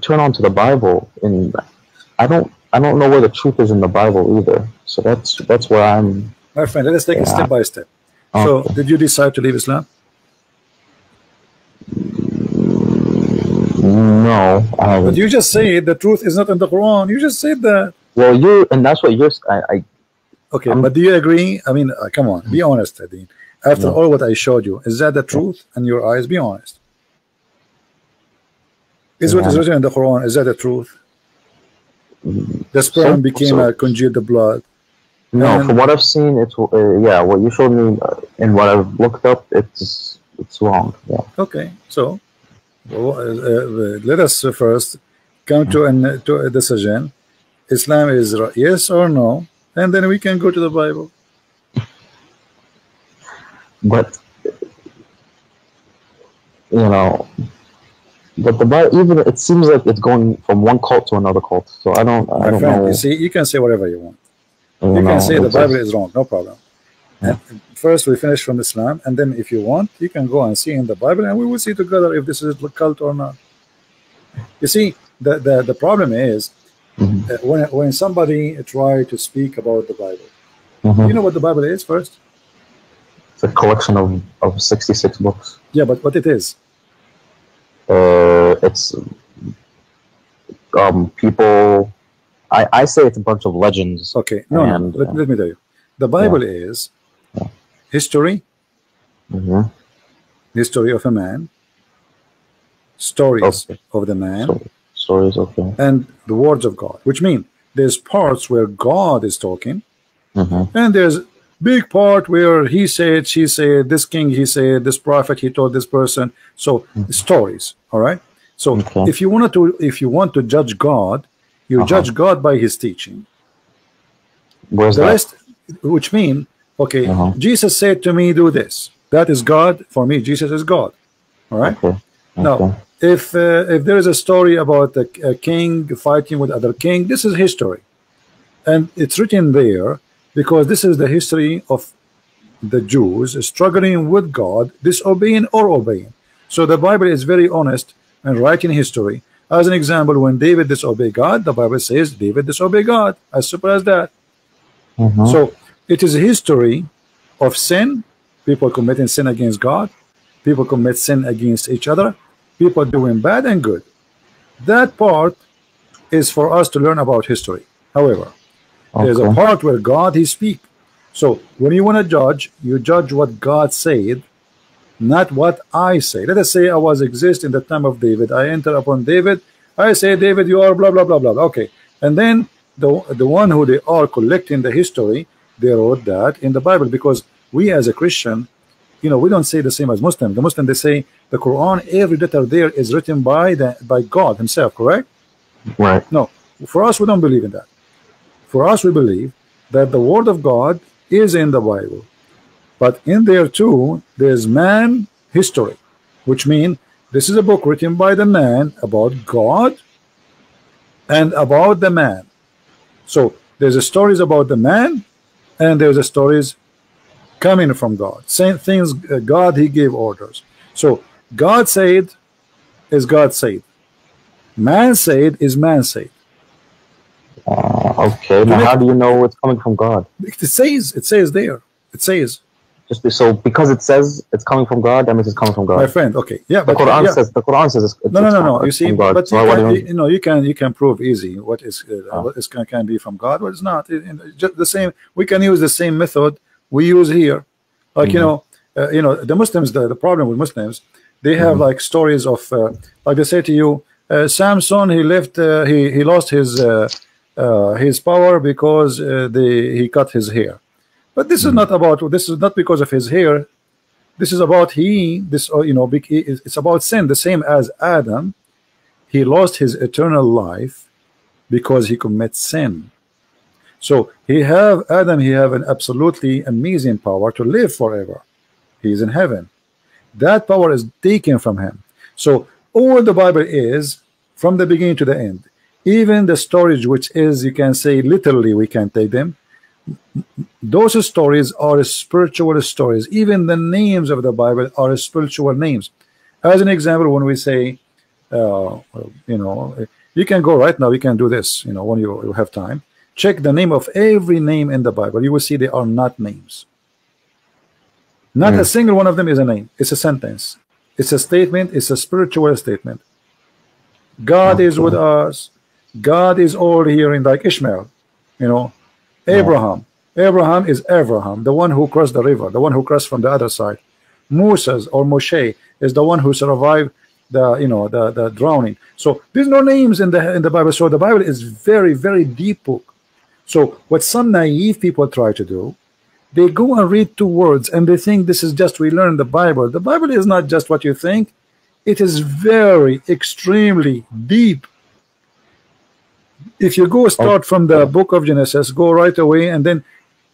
turn on to the Bible, and I don't know where the truth is in the Bible either. So that's where I'm. My friend, let us take it step by step. So, did you decide to leave Islam? No, I haven't. But you just said the truth is not in the Quran. You just said that. Well, and that's what you're. Okay, but do you agree? I mean, come on, be honest, Dean. After all what I showed you, is that the truth in your eyes? Be honest. Is what is written in the Quran, is that the truth? The sperm became a congealed blood. No, from what I've seen, it's what you showed me and what I've looked up, it's wrong. Yeah. Okay, so let us first come to a decision. Islam is yes or no, and then we can go to the Bible. But but the Bible, even it seems like it's going from one cult to another cult. So I don't know. You see, you can say whatever you want. You can say the Bible is wrong, no problem. And first we finish from Islam, and then if you want, you can go and see in the Bible, and we will see together if this is a cult or not. You see, the problem is when somebody try to speak about the Bible, you know what the Bible is first? It's a collection of 66 books. Yeah, but what it is? It's people. I say it's a bunch of legends. Okay, no. Let me tell you. The Bible is history, history of a man, stories of the man, stories, okay, and the words of God. Which mean there's parts where God is talking, and there's big part where he said, she said, this king he said, this prophet he told this person. So stories, all right. So if you want to judge God, you judge God by his teaching. Where's the rest, which mean, okay, Jesus said to me, do this. That is God. For me, Jesus is God. All right. Now, if there is a story about a king fighting with other king, this is history, and it's written there because this is the history of the Jews struggling with God, disobeying or obeying. So the Bible is very honest and writing history. As an example, when David disobeyed God, the Bible says David disobeyed God. As simple as that. So it is a history of sin, people committing sin against God, people commit sin against each other, people doing bad and good. That part is for us to learn about history. However, there's a part where God he speak. So when you want to judge, you judge what God said, not what I say. Let us say I was exist in the time of David. I enter upon David. I say, David, you are blah blah blah blah. Okay, and then the one who they are collecting the history, they wrote that in the Bible, because we as a Christian, we don't say the same as Muslim. The Muslim, they say the Quran, every letter there is written by God himself, correct? Right. No, for us we don't believe in that. For us we believe that the word of God is in the Bible, but in there too there's man history, which means this is a book written by the man about God and about the man. So there's a stories about the man, and there's a stories coming from God. Same things, God he gave orders. So God said is God said. Man said is man said. Okay, now how do you know it's coming from God? It says there. It says So because it says it's coming from God, that means it's coming from God. My friend, okay, yeah, The but Quran yeah. says it's No. You see, from God. but So you can prove easy what is can be from God, what is not. Just the same. We can use the same method we use here. Like the Muslims. The problem with Muslims, they have like stories of like they say to you, Samson, he left, he lost his power because he cut his hair. But this is not about. This is not because of his hair. This is about it's about sin. The same as Adam, he lost his eternal life because he commits sin. So he have an absolutely amazing power to live forever. He is in heaven. That power is taken from him. So all the Bible is from the beginning to the end. Even the stories, which is, you can say literally, we can take them. Those stories are spiritual stories. Even the names of the Bible are spiritual names. As an example, when we say, you can go right now, you can do this, when you have time. Check the name of every name in the Bible. You will see they are not names. Not a single one of them is a name. It's a sentence. It's a statement. It's a spiritual statement. God is with us. God is all here in, like Ishmael, Abraham. Abraham is Abraham, the one who crossed the river, the one who crossed from the other side. Moses or Moshe is the one who survived the drowning. So there's no names in the Bible. So the Bible is very, very deep book. So what some naive people try to do, they go and read two words and they think this is just, we learn the Bible. The Bible is not just what you think. It is very, extremely deep. If you go start from the book of Genesis, go right away, and then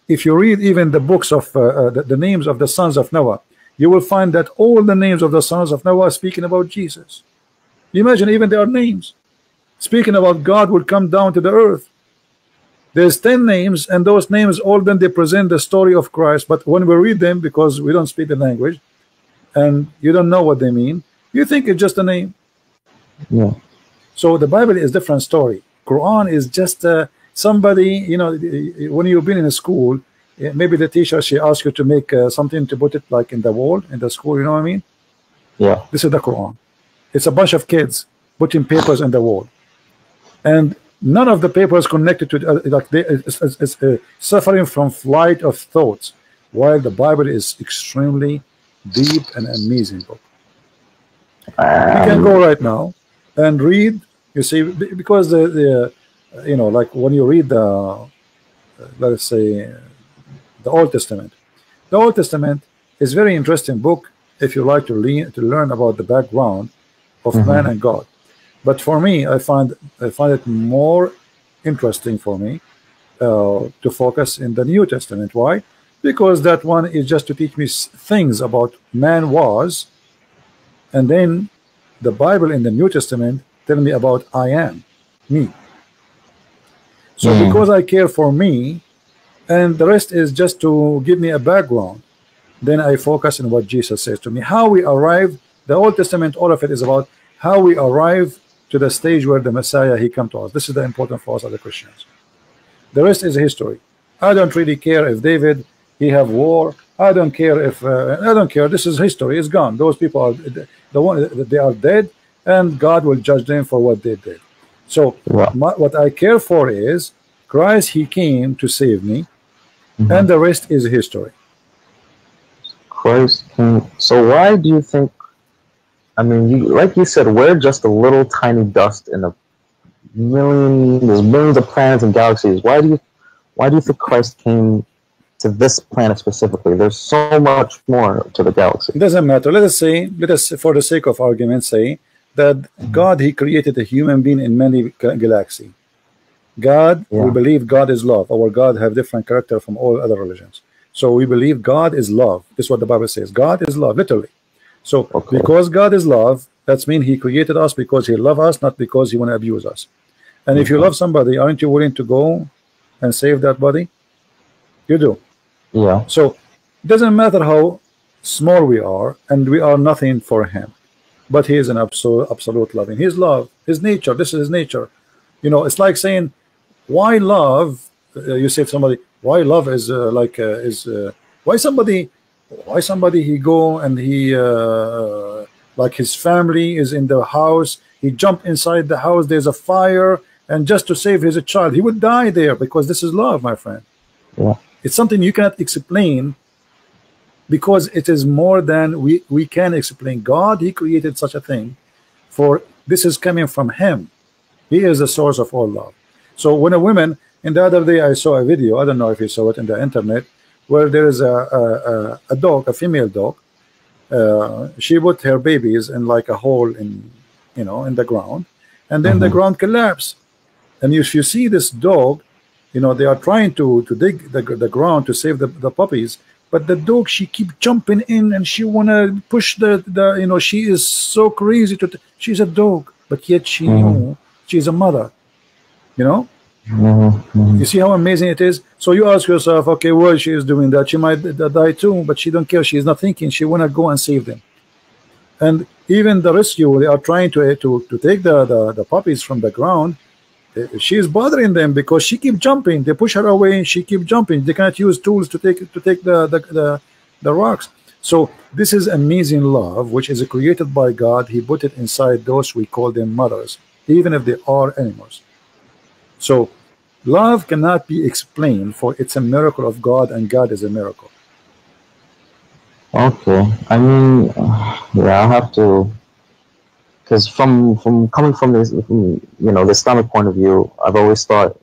if you read even the books of the names of the sons of Noah, you will find that all the names of the sons of Noah are speaking about Jesus. You imagine, even their names speaking about God will come down to the earth. There's 10 names, and those names all then they present the story of Christ. But when we read them, because we don't speak the language and you don't know what they mean, you think it's just a name. Yeah. So the Bible is different story. Quran is just somebody, when you've been in a school, maybe the teacher, she asks you to make something to put it like in the wall in the school, you know what I mean? Yeah. This is the Quran. It's a bunch of kids putting papers in the wall, and none of the papers connected to it's suffering from flight of thoughts, while the Bible is extremely deep and amazing book. You can go right now and read. You see, because like when you read let's say the Old Testament. The Old Testament is very interesting book if you like to learn about the background of man and God. But for me, I find it more interesting for me to focus in the New Testament. Why? Because that one is just to teach me things about man was, and then the Bible in the New Testament tell me about I am, me. So because I care for me, and the rest is just to give me a background, then I focus on what Jesus says to me. How we arrive, the Old Testament, all of it is about how we arrive to the stage where the Messiah, he come to us. This is the important for us as Christians. The rest is history. I don't really care if David, he have war. I don't care if I don't care. This is history. It's gone. Those people are they are dead, and God will judge them for what they did. So what I care for is Christ. He came to save me, and the rest is history. Christ came. So why do you think? I mean, like you said, we're just a little tiny dust in a there's millions of planets and galaxies. Why do you think Christ came to this planet specifically? There's so much more to the galaxy. It doesn't matter. Let us for the sake of argument say that God, he created a human being in many galaxies. God, we believe God is love. Our God have different character from all other religions. So we believe God is love. This is what the Bible says. God is love, literally. So because God is love, that means he created us because he loves us, not because he want to abuse us. And if you love somebody, aren't you willing to go and save that body? You do. Yeah. So it doesn't matter how small we are, and we are nothing for him. But he is an absolute loving. His love, his nature, this is his nature. It's like saying, why love? You say to somebody, why love is why somebody Why somebody he go and he like his family is in the house, he jumped inside the house, there's a fire, and just to save his child, he would die there, because this is love, my friend. Yeah. It's something you cannot explain, because it is more than we can explain. God, he created such a thing, for this is coming from him. He is the source of all love. So when a woman, and the other day I saw a video, I don't know if you saw it in the internet, where there is a dog, a female dog, she put her babies in like a hole in, you know, in the ground, and then the ground collapsed. And if you see this dog, you know, they are trying to dig the ground to save the puppies, but the dog, she keep jumping in, and she wanna push the you know, she is so crazy she's a dog, but yet she knew she's a mother, you know. You see how amazing it is. So you ask yourself, okay, well, she is doing that, she might die too, but she don't care. She is not thinking. She wanna go and save them. And even the rescue, they are trying to take the puppies from the ground. She is bothering them because she keep jumping. They push her away, and she keep jumping. They cannot use tools to take the rocks. So this is amazing love, which is created by God. He put it inside those, we call them mothers, even if they are animals. So love cannot be explained, for it's a miracle of God, and God is a miracle. Okay, I mean, yeah, I'll have to, because from coming from this, you know, the Islamic point of view, I've always thought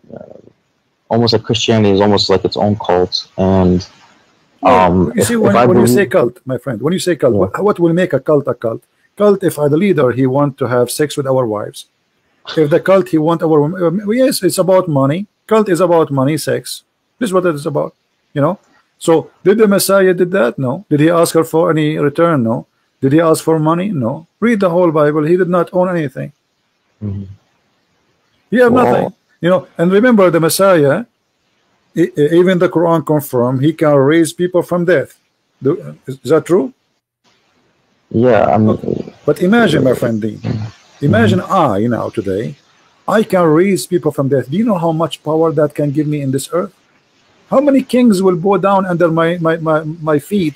almost like Christianity is almost like its own cult. And you see, when you say cult, my friend, when you say cult, what will make a cult a cult? Cult, if the leader, he want to have sex with our wives. If the cult, he want our, yes, it's about money. Cult is about money, sex. This is what it is about, you know. So did the Messiah did that? No. Did he ask her for any return? No. Did he ask for money? No. Read the whole Bible. He did not own anything. He had nothing, you know. And remember, the Messiah, even the Quran confirm, he can raise people from death. Is that true? Yeah, I mean, but imagine, my friend Deen, imagine I now today, I can raise people from death. Do you know how much power that can give me in this earth? How many kings will bow down under my feet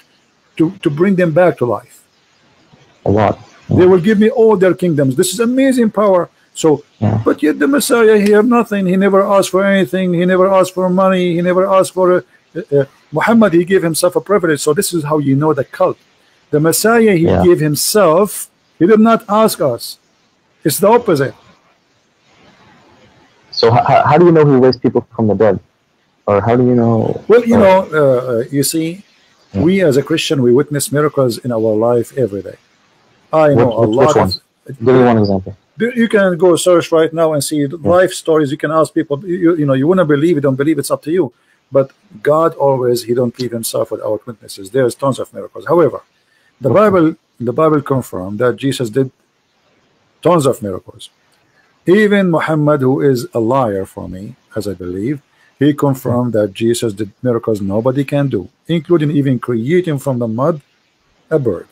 to bring them back to life? A lot. They will give me all their kingdoms. This is amazing power. So, but yet the Messiah, he had nothing. He never asked for anything. He never asked for money. He never asked for Muhammad. He gave himself a privilege. So this is how you know the cult. The Messiah, he gave himself. He did not ask us. It's the opposite. So how do you know he raised people from the dead? Or how do you know? Well, you know, you see, we as a Christian, we witness miracles in our life every day. I know a lot. Which one? Give me one example. You can go search right now and see life stories. You can ask people. You know, you want to believe it, don't believe, it's up to you. But God always, he don't leave himself without witnesses. There's tons of miracles. However, the Bible confirmed that Jesus did tons of miracles. Even Muhammad, who is a liar for me, as I believe, he confirmed that Jesus did miracles nobody can do, including even creating from the mud a bird.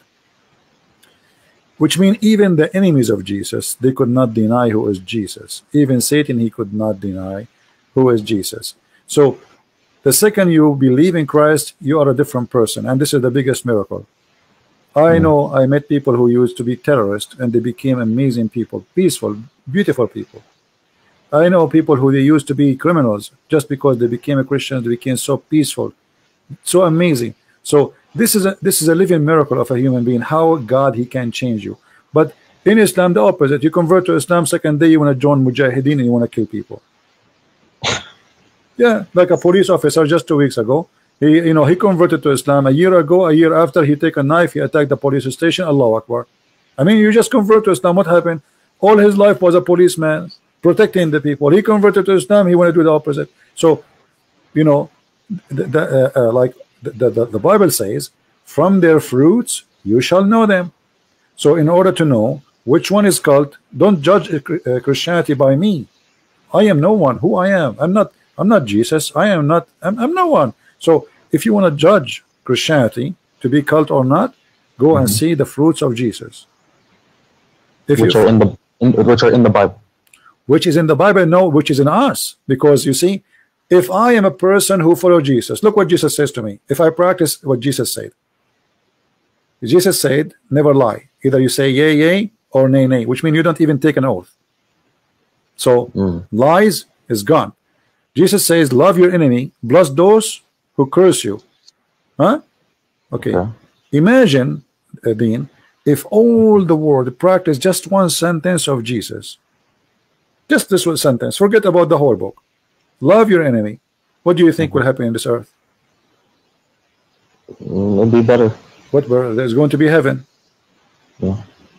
Which means even the enemies of Jesus, they could not deny who is Jesus. Even Satan, he could not deny who is Jesus. So the second you believe in Christ, you are a different person. And this is the biggest miracle. I know I met people who used to be terrorists, and they became amazing people, peaceful, beautiful people. I know people who they used to be criminals, just because they became a Christian, they became so peaceful, so amazing. So this is a living miracle of a human being, how God, he can change you. But in Islam, the opposite. You convert to Islam, second day you want to join Mujahideen and you want to kill people. Yeah, like a police officer just 2 weeks ago. He converted to Islam a year ago. A year after, he take a knife, he attacked the police station. Allahu Akbar. I mean, you just convert to Islam. What happened? All his life was a policeman protecting the people. He converted to Islam. He wanted to do the opposite. So, you know, the Bible says, from their fruits you shall know them. So in order to know which one is cult, don't judge Christianity by me. I am no one. Who I am, I'm not Jesus. I'm no one. So if you want to judge Christianity to be cult or not, go and see the fruits of Jesus. Which are in the Bible. Which is in the Bible, no, which is in us. Because you see, if I am a person who follows Jesus, look what Jesus says to me. If I practice what Jesus said, Jesus said, never lie. Either you say yay, yay, or nay, nay, which means you don't even take an oath. So lies is gone. Jesus says, love your enemy, bless those who curse you. Huh? Okay. Imagine, Dean, if all the world practiced just one sentence of Jesus. Just this one sentence. Forget about the whole book. Love your enemy. What do you think will happen in this earth? It'll be better. What? There's going to be heaven. Yeah.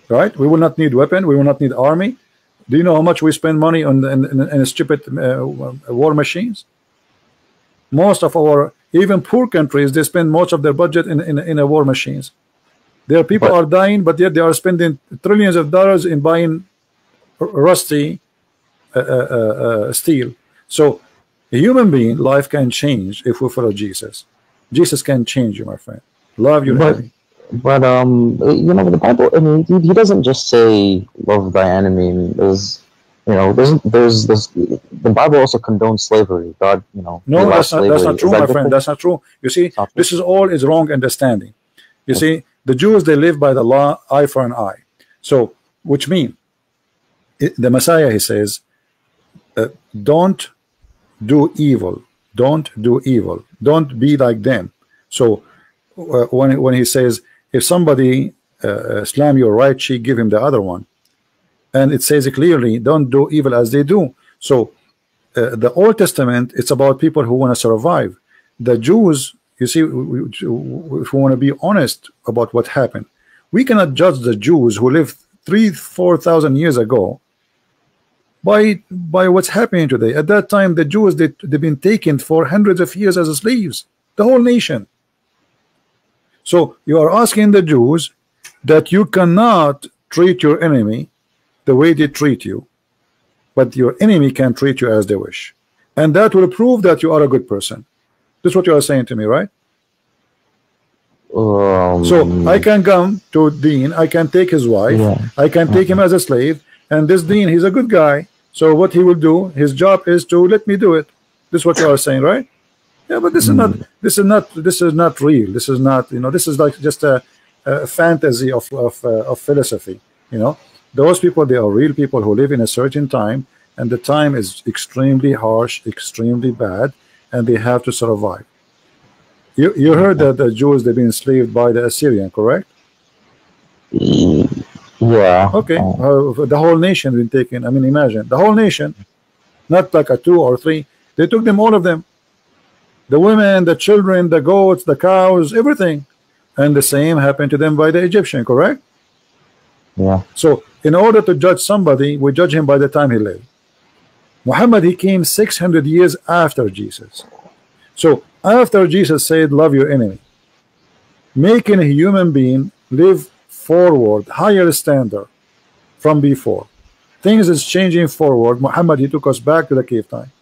Right? We will not need weapon. We will not need army. Do you know how much we spend money on in stupid war machines? Most of our, even poor countries, they spend most of their budget in war machines. There people are dying, but yet they are spending trillions of dollars in buying rusty steel. So a human being life can change if we follow Jesus. Jesus can change you, my friend. Love your enemy. But you know, the Bible, I mean, he doesn't just say love thy enemy. There's, you know, there's the Bible also condones slavery. God, you know, no, that's not true, my friend. That's not true. You see, this is all is wrong understanding. You see, the Jews, they live by the law, eye for an eye. So, which means the Messiah, he says, don't do evil. Don't do evil. Don't be like them. So when he says, if somebody slam your right cheek, give him the other one, and it says clearly, don't do evil as they do. So the Old Testament, it's about people who want to survive. The Jews, you see, if we want to be honest about what happened, we cannot judge the Jews who lived 3,000-4,000 years ago by what's happening today. At that time, the Jews, they've been taken for hundreds of years as slaves, the whole nation. So you are asking the Jews that you cannot treat your enemy the way they treat you, but your enemy can treat you as they wish, and that will prove that you are a good person. That's what you are saying to me, right? So I can come to Dean, I can take his wife, I can take him as a slave, and this Dean, he's a good guy. So what he will do, his job is to let me do it. This is what you are saying, right? Yeah, but this is not real. This is not, you know, this is like just a fantasy of philosophy. You know, those people, they are real people who live in a certain time, and the time is extremely harsh, extremely bad, and they have to survive. You heard that the Jews, they've been enslaved by the Assyrian, correct? Yeah. Okay. The whole nation been taken. I mean, imagine the whole nation, not like a 2 or 3. They took them, all of them. The women, the children, the goats, the cows, everything. And the same happened to them by the Egyptian, correct? Yeah. So in order to judge somebody, we judge him by the time he lived. Muhammad, he came 600 years after Jesus. So after Jesus said, love your enemy, making a human being live forward, higher standard from before. Things is changing forward. Muhammad, he took us back to the cave time.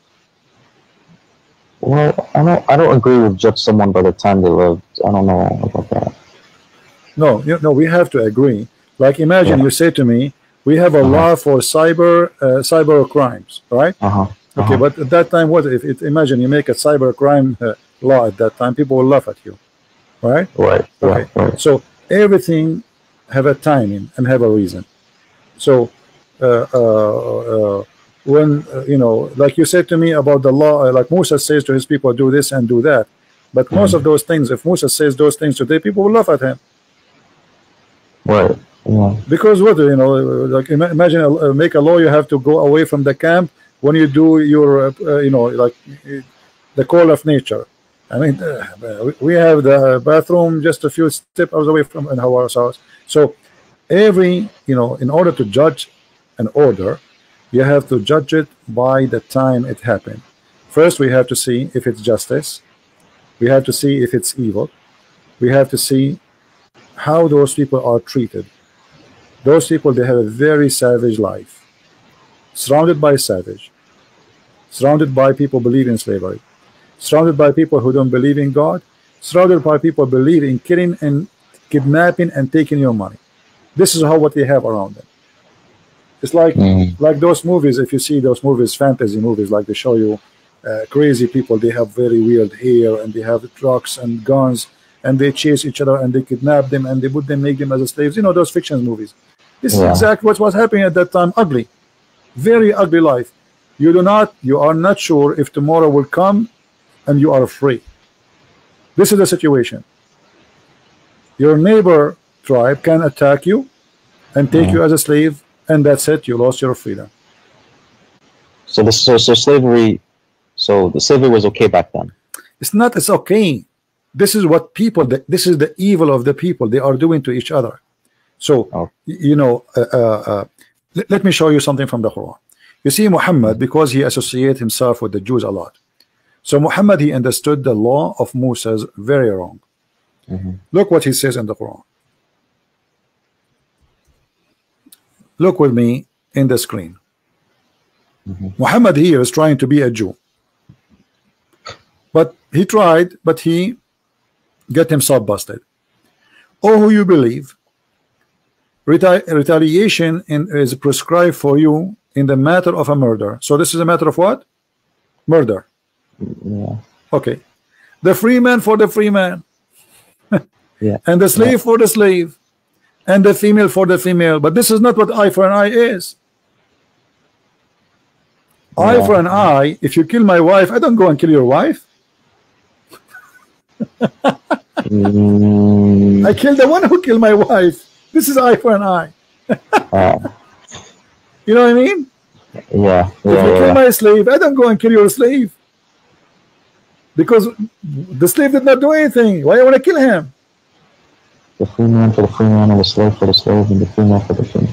Well, I don't agree with judge someone by the time they lived. I don't know about that. No, no, we have to agree. Like, imagine you say to me, we have a law for cyber crimes, right? Okay, but at that time, what if imagine you make a cyber crime law at that time, people will laugh at you, right? Right. Okay. Right. So everything have a timing and have a reason. So when you know, like you said to me about the law, like Musa says to his people, do this and do that. But most of those things, if Musa says those things today, people will laugh at him. Right. Yeah. Because what, you know, like imagine make a law, you have to go away from the camp when you do your you know, like the call of nature. I mean, we have the bathroom just a few steps away from in our house. So every, you know, in order to judge an order, you have to judge it by the time it happened. First, we have to see if it's justice. We have to see if it's evil. We have to see how those people are treated. Those people, they have a very savage life, surrounded by savage, surrounded by people believe in slavery, surrounded by people who don't believe in God, surrounded by people believe in killing and kidnapping and taking your money. This is how what they have around them. It's like those movies. If you see those movies, fantasy movies, like they show you crazy people, they have very weird hair and they have trucks and guns and they chase each other and they kidnap them and they put them, make them as slaves. You know those fiction movies. This is exactly what was happening at that time. Ugly, very ugly life. You are not sure if tomorrow will come, and you are free. This is the situation. Your neighbor tribe can attack you and take you as a slave, and that's it. You lost your freedom. So the slavery was okay back then. It's not. It's okay. This is what people. This is the evil of the people. They are doing to each other. So you know. Let me show you something from the Quran. You see, Muhammad, because he associated himself with the Jews a lot. So Muhammad, he understood the law of Moses very wrong. Look what he says in the Quran. Look with me in the screen. Muhammad here is trying to be a Jew. But he tried, but he got himself busted. Oh, who you believe, retaliation is prescribed for you in the matter of a murder. So this is a matter of what? Murder. Okay. The free man for the free man. And the slave for the slave. And the female for the female. But this is not what eye for an eye is. Eye for an eye. If you kill my wife, I don't go and kill your wife. I kill the one who killed my wife. This is eye for an eye. You know what I mean? If you kill my slave, I don't go and kill your slave. Because the slave did not do anything. Why I want to kill him? The free man for the free man, and the slave for the slave, and the female for the female.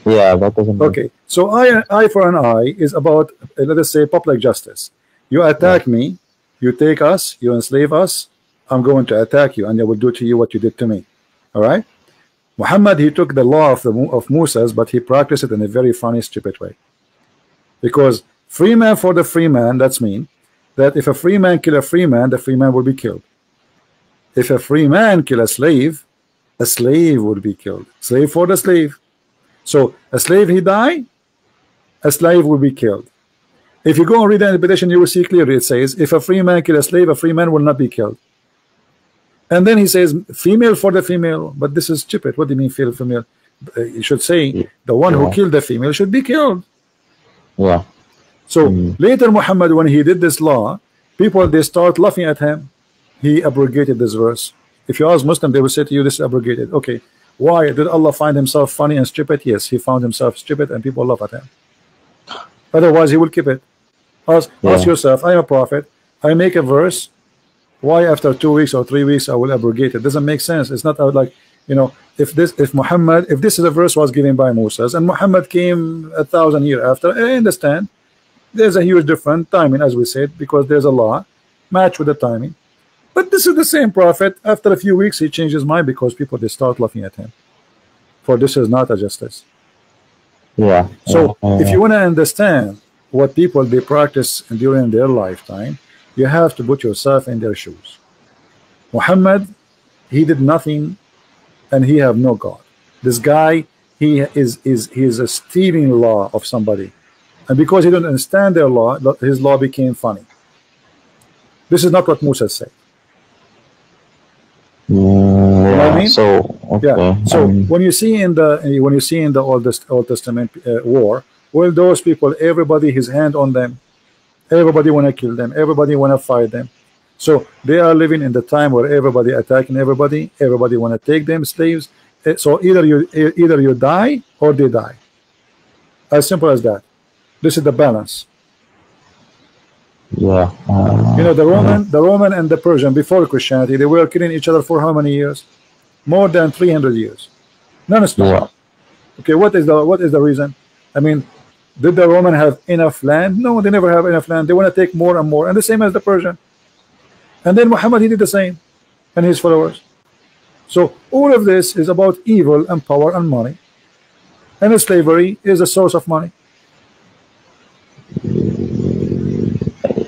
Yeah, that doesn't. Okay, so eye for an eye is about, let us say, public justice. You attack me, you take us, you enslave us. I'm going to attack you, and I will do to you what you did to me. All right. Muhammad, he took the law of Moses, but he practiced it in a very funny, stupid way. Because free man for the free man, that's mean that if a free man kill a free man, the free man will be killed. If a free man kill a slave would be killed. Slave for the slave. So a slave he die, a slave will be killed. If you go and read the interpretation, you will see clearly it says, if a free man kill a slave, a free man will not be killed. And then he says, female for the female. But this is stupid. What do you mean female? You should say the one who killed the female should be killed. So later Muhammad, when he did this law, people, they start laughing at him. He abrogated this verse. If you ask Muslim, they will say to you, this is abrogated. Okay, why did Allah find himself funny and stupid? Yes, he found himself stupid and people laugh at him. Otherwise he will keep it. Ask yourself, I am a prophet, I make a verse, why after 2 weeks or 3 weeks I will abrogate it? Doesn't make sense. It's not like, you know, if this is a verse was given by Moses and Muhammad came 1,000 years after, I understand there's a huge different timing, as we said, because there's a law match with the timing. But this is the same prophet. After a few weeks he changed his mind because people, they start laughing at him, for this is not a justice. So if you want to understand what people they practice during their lifetime, you have to put yourself in their shoes. Muhammad, he did nothing and he have no God. This guy, he is a stealing law of somebody, and because he didn't understand their law, his law became funny. This is not what Musa said. You know what I mean? So when you see in the Old Testament war, well, those people, everybody his hand on them, everybody want to kill them, everybody want to fight them. So they are living in the time where everybody attacking everybody want to take them slaves. So either you die or they die. As simple as that. This is the balance. You know, the Roman and the Persian before Christianity, they were killing each other for how many years? More than 300 years. Non-stop. Okay, what is the reason? I mean, did the Roman have enough land? No, they never have enough land. They want to take more and more, and the same as the Persian. And then Muhammad, he did the same, and his followers. So all of this is about evil and power and money, and slavery is a source of money.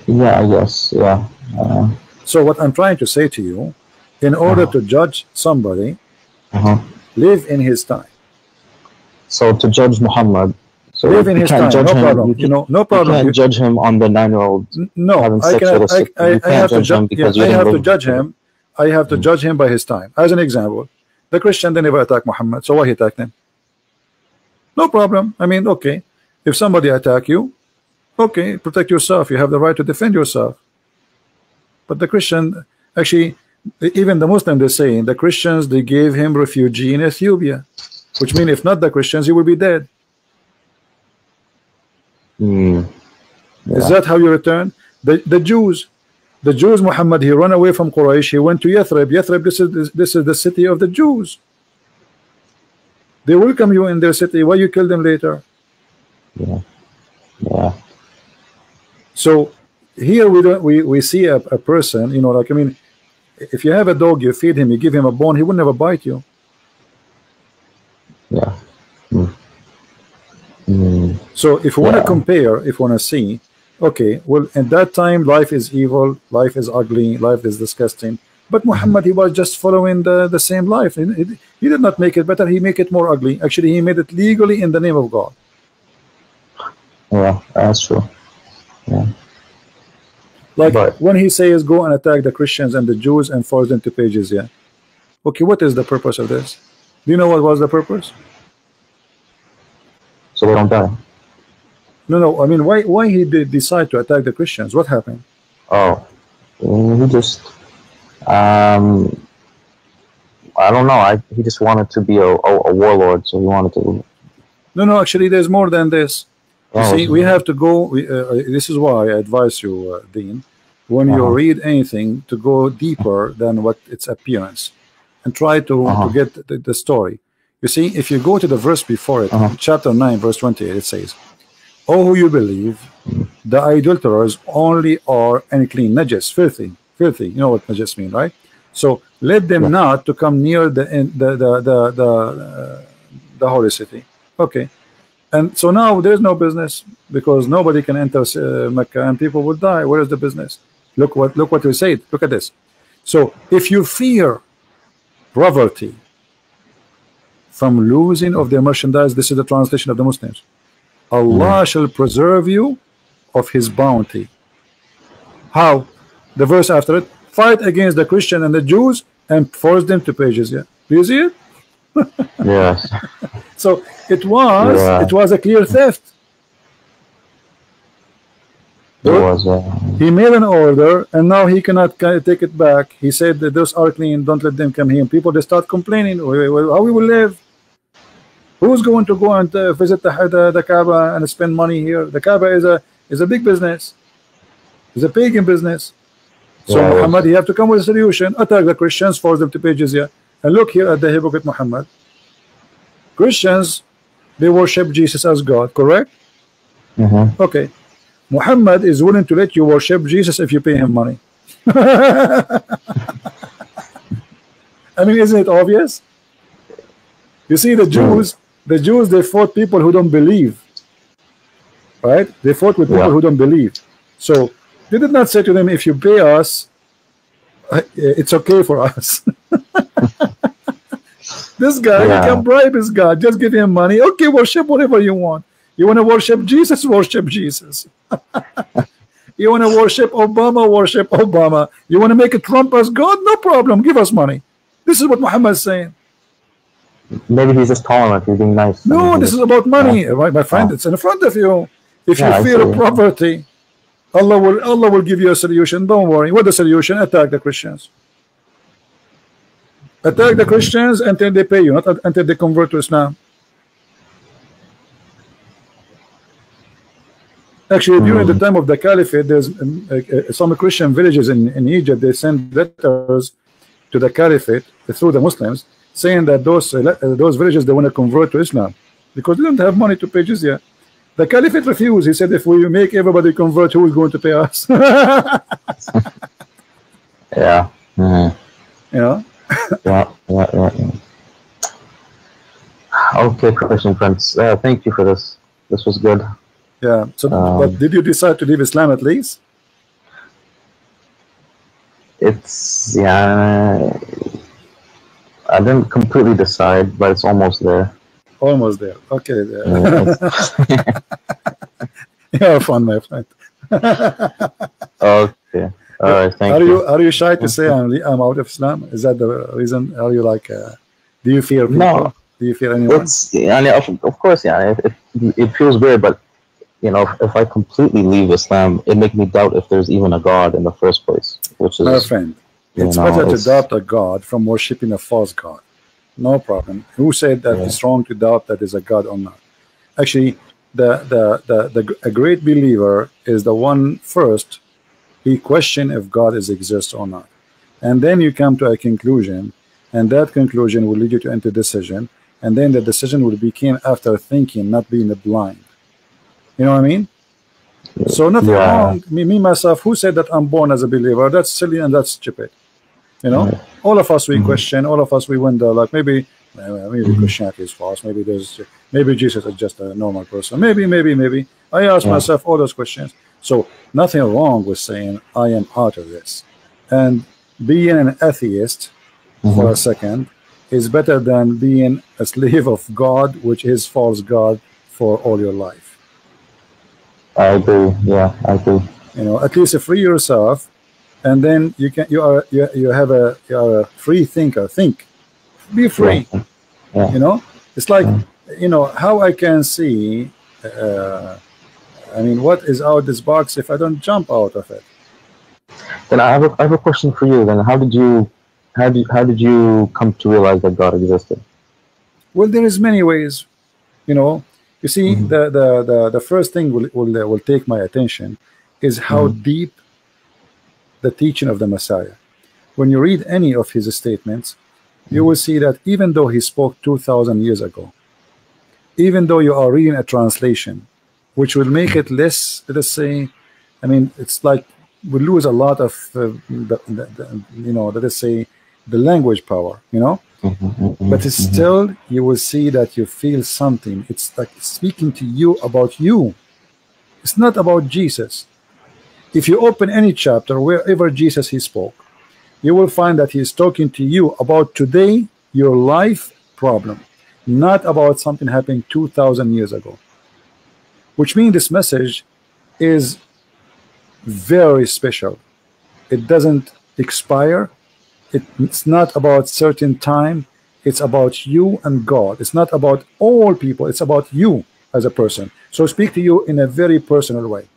I guess. So what I'm trying to say to you, in order to judge somebody, live in his time. So to judge Muhammad, So live in you his can't time, judge no him. problem. You, You know, no you problem. can't judge him on the 9-year-old No, having I sex can. with a 6. I You can't have to judge him because you I didn't have to live. judge him. I have to judge him by his time. As an example, the Christian, they never attack Muhammad, so why he attacked him? No problem. I mean, okay, if somebody attack you, okay, protect yourself. You have the right to defend yourself. But the Christian, actually, even the Muslim, they say the Christians, they gave him refugee in Ethiopia, which means if not the Christians, he will be dead. Yeah. Is that how you return? The Jews, Muhammad, he ran away from Quraysh. He went to Yathrib. Yathrib, this is the city of the Jews. They welcome you in their city. Why you kill them later? Yeah. Yeah. So here we see a person, you know, like, I mean, if you have a dog, you feed him, you give him a bone, he will never bite you. Yeah. So if you want to compare, if you want to see, okay, well, at that time life is evil, life is ugly, life is disgusting, but Muhammad, he was just following the same life. He did not make it better, he made it more ugly. Actually, he made it legally in the name of God. Yeah, that's true. Yeah. Like when he says go and attack the Christians and the Jews and force them to pages, yeah. Okay, what is the purpose of this? Do you know what was the purpose? So they don't die. No, I mean, why he did decide to attack the Christians? What happened? Oh, he just I don't know. He just wanted to be a warlord, so he wanted to. No, actually, there's more than this. You see, we have to go. This is why I advise you, Dean, when you read anything, to go deeper than what its appearance, and try to get the story. You see, if you go to the verse before it, chapter 9, verse 28, it says, "Oh, who you believe, the idolaters only are unclean, najis, filthy. You know what najis mean, right? So let them not to come near the holy city." Okay. And so now there is no business, because nobody can enter Mecca and people will die. Where is the business? Look what we said. Look at this. So if you fear poverty from losing of their merchandise, this is the translation of the Muslims, Allah shall preserve you of his bounty. How? The verse after it, fight against the Christian and the Jews and force them to pay jizya. Do you see it? Yes. So it was a clear theft. He made an order and now he cannot take it back. He said that those are clean, don't let them come here. And people, they start complaining, how we will live? Who's going to go and visit the Kaaba and spend money here? The Kaaba is a big business. It's a pagan business. So Muhammad, you have to come with a solution. Attack the Christians, force them to pay jizya. And look here at the hypocrite Muhammad. Christians, they worship Jesus as God, correct? Okay. Muhammad is willing to let you worship Jesus if you pay him money. I mean, isn't it obvious? You see, the Jews, they fought people who don't believe, right? They fought with people who don't believe. So they did not say to them, if you pay us, it's okay for us. This guy, you can bribe his God, just give him money. Okay, worship whatever you want. You want to worship Jesus, worship Jesus. You want to worship Obama, worship Obama. You want to make Trump as God? No problem, give us money. This is what Muhammad is saying. Maybe he's just tolerant, he's being nice. No, this is about money, right, my friend? It's in front of you. If you fear poverty, Allah will give you a solution. Don't worry. What the solution? Attack the Christians. Attack the Christians until they pay you, not until they convert to Islam. Actually, during the time of the Caliphate, there's some Christian villages in Egypt. They send letters to the Caliphate through the Muslims, saying that those villages, they want to convert to Islam because they don't have money to pay jizya. The Caliphate refused. He said, if we make everybody convert, who is going to pay us? Yeah. You know? Yeah. Okay, Christian friends. Thank you for this. This was good. Yeah. So, but did you decide to leave Islam at least? I didn't completely decide, but it's almost there. Almost there. Okay. Yeah, You're fun, my friend. okay. All right. Thank you. Are you shy to say I'm out of Islam? Is that the reason? Are you like? Do you fear people? No, Do you fear anyone? it's of course, yeah. It feels weird, but if I completely leave Islam, it makes me doubt if there's even a God in the first place. Which is, my friend, it's better to doubt a God from worshiping a false God. No problem. Who said that it's wrong to doubt that is a God or not? Actually, a great believer is the one first. He question if God exists or not, and then you come to a conclusion, and that conclusion will lead you to enter decision, and then the decision will become after thinking, not being blind. You know what I mean? So nothing wrong. Me myself, who said that I'm born as a believer? That's silly and that's stupid. All of us we question. All of us we wonder. Like maybe Christianity is false. Maybe Jesus is just a normal person. Maybe. I ask myself all those questions. So nothing wrong with saying I am out of this, and being an atheist for a second is better than being a slave of God, which is false God, for all your life. I agree. Yeah, I agree. At least free yourself, and then you are a free thinker. Think, be free. It's like how I can see. What is out this box if I don't jump out of it? Then I have a question for you. Then how did you come to realize that God existed? Well, there is many ways. You see, the first thing will take my attention is how deep the teaching of the Messiah. When you read any of his statements, you will see that even though he spoke 2,000 years ago, even though you are reading a translation, which will make it less, let us say, it's like we lose a lot of let us say the language power, but it's still, you will see that you feel something. It's like speaking to you about you. It's not about Jesus. If you open any chapter wherever Jesus he spoke, you will find that he is talking to you about today, your life problem, not about something happening 2,000 years ago. Which means this message is very special. It doesn't expire. It's not about certain time. It's about you and God. It's not about all people. It's about you as a person. So speak to you in a very personal way.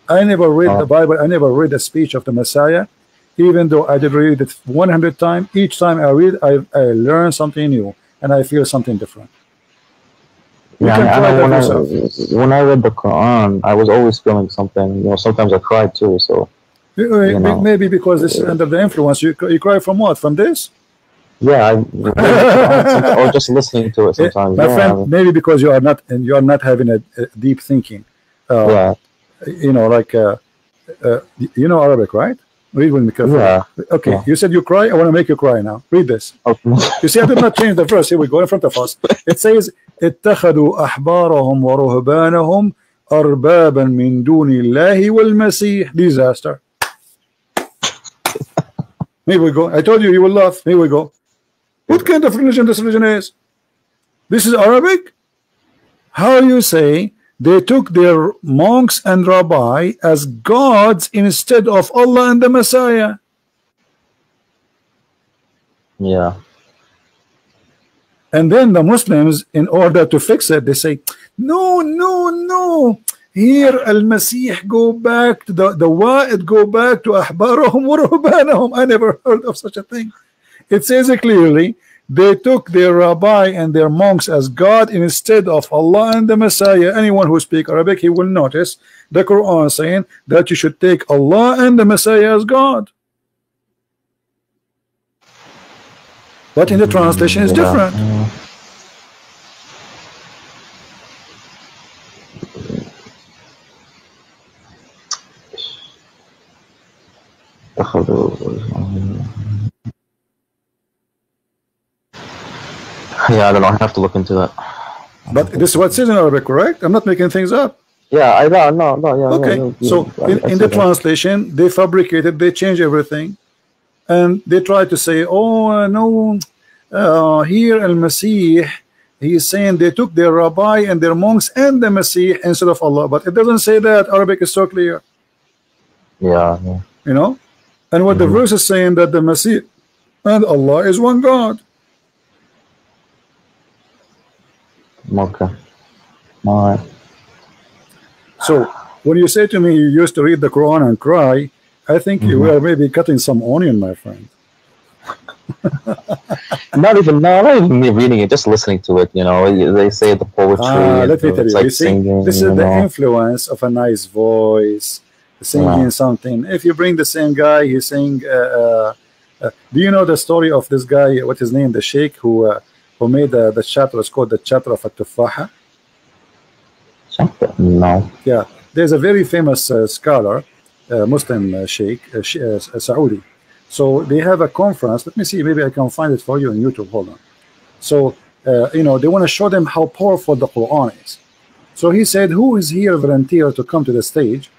I never read the Bible. I never read a speech of the Messiah, even though I did read it 100 times. Each time I read, I learn something new, and I feel something different. When I read the Quran, I was always feeling something. Sometimes I cried too. So maybe because this is under the influence. You cry from what? From this? Yeah, or just listening to it sometimes. My friend, maybe because you are not having a deep thinking. Like Arabic, right? Read with me carefully. Yeah. Okay. Yeah. You said you cry. I want to make you cry now. Read this. Okay. You see, I did not change the verse. Here we go in front of us. It says, اتخذوا أحبارهم ورهبانهم أربابا من دون الله والمسيح. Disaster. Here we go. I told you will laugh. Here we go. What kind of religion this religion is? This is Arabic? How you say they took their monks and rabbi as gods instead of Allah and the Messiah? Yeah. And then the Muslims, in order to fix it, they say, no. Here Al-Masih go back to the Wa'id go back to Ahbarahum wa Ruhbanahum. I never heard of such a thing. It says it clearly, they took their rabbi and their monks as God instead of Allah and the Messiah. Anyone who speaks Arabic, he will notice the Quran saying that you should take Allah and the Messiah as God. But in the translation it's different. Yeah, I don't know. I have to look into that. But this is what it says in Arabic, correct? I'm not making things up. Yeah, I know. No, yeah. Okay, so in the translation, they fabricated, they changed everything, and they tried to say, oh no, here Al-Masih he is saying they took their rabbi and their monks and the Messiah instead of Allah, but it doesn't say that. Arabic is so clear. Yeah. You know, and what the verse is saying, that the Messiah and Allah is one God. Okay. All right. So when you say to me you used to read the Quran and cry, I think you were maybe cutting some onion, my friend. Not even me reading it, just listening to it. You know, they say the poetry. Let me tell you, like you see, singing, this is the influence of a nice voice, singing something. If you bring the same guy, he sing. Do you know the story of this guy? What his name? The sheikh who made the chapter. It's called the chapter of At-Tufaha. No. Yeah, there's a very famous scholar, Muslim sheikh, Saudi. So they have a conference. Let me see, maybe I can find it for you on YouTube. Hold on. So you know, they want to show them how powerful the Quran is. So he said, who is here volunteer to come to the stage?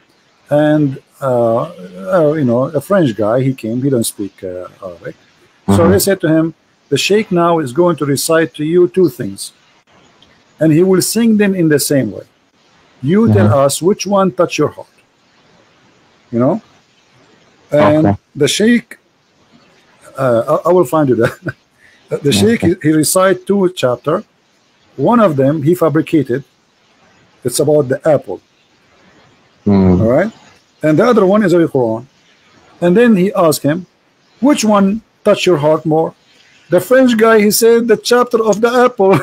And you know, a French guy, he came. He don't speak Arabic. So they said to him, the sheikh now is going to recite to you two things, and he will sing them in the same way. You tell us which one touch your heart. You know. And the sheikh, I will find you that. The sheikh, he recite two chapter. One of them he fabricated. It's about the apple. All right, and the other one is the Quran. And then he asked him, which one touch your heart more? The French guy, he said the chapter of the apple.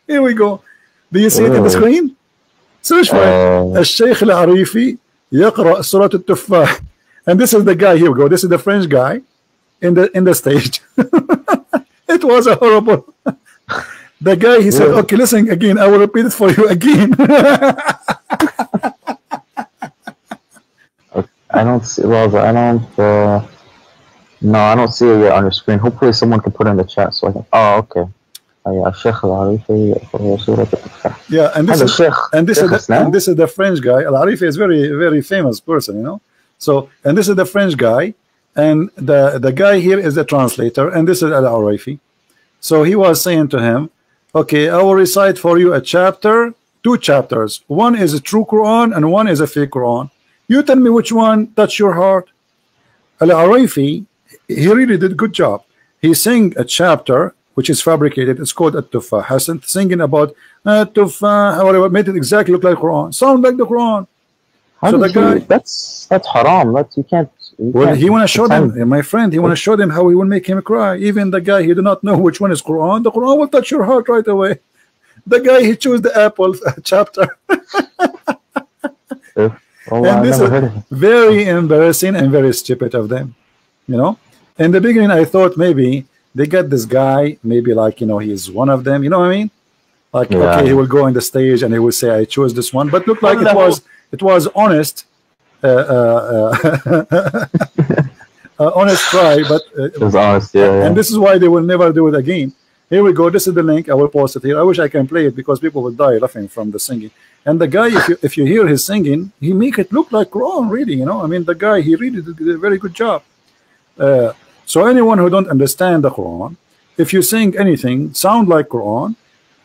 Here we go. Do you see it in the screen? Search for it. الشيخ العريفي يقرأ سورة التفاح. And this is the guy. Here we go. This is the French guy in the stage. It was a horrible. The guy, he said, okay, listen again. I will repeat it for you again. I don't see. Well, I don't. No, I don't see it yet on your screen. Hopefully, someone can put it in the chat so I can. Oh, okay. Yeah, and this is the French guy. Al-Arifi is very famous person, you know. So, and this is the French guy, and the guy here is the translator, and this is Al-Arifi. So he was saying to him, okay, I will recite for you a chapter, two chapters. One is a true Quran and one is a fake Quran. You tell me which one touch your heart. Al-Arifi, he really did a good job. He sang a chapter which is fabricated. It's called At-Tufah. Hasn't singing about At-Tufah, whatever, made it exactly look like Quran. Sound like the Quran. So the guy, that's haram. You can't. Well, he want to show them, my friend. He want to show them how he will make him cry. Even the guy, he do not know which one is Quran. The Quran will touch your heart right away. The guy, he chose the apple chapter. And this is very embarrassing and very stupid of them. You know, in the beginning, I thought maybe they got this guy, maybe like, you know, he's one of them. You know what I mean? Like, okay, he will go on the stage and he will say, I chose this one. But look like it was honest. Honest try, but it was honest, and this is why they will never do it again. Here we go. This is the link. I will post it here. I wish I can play it because people will die laughing from the singing. And the guy, if you hear his singing, he make it look like Quran, really. You know, I mean, the guy, he really did a very good job. So anyone who don't understand the Quran, if you sing anything sound like Quran,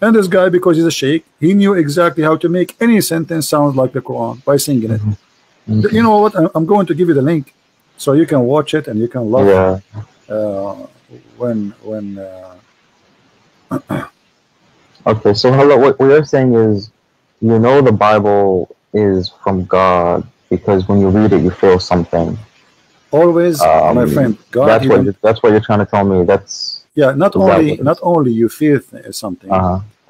and this guy, because he's a sheikh, he knew exactly how to make any sentence sound like the Quran by singing it. You know what? I'm going to give you the link so you can watch it and you can love it. Okay, so hello. What you're saying is, you know, the Bible is from God because when you read it, you feel something. Always, my friend. God. That's what you're trying to tell me. That's not only you feel something.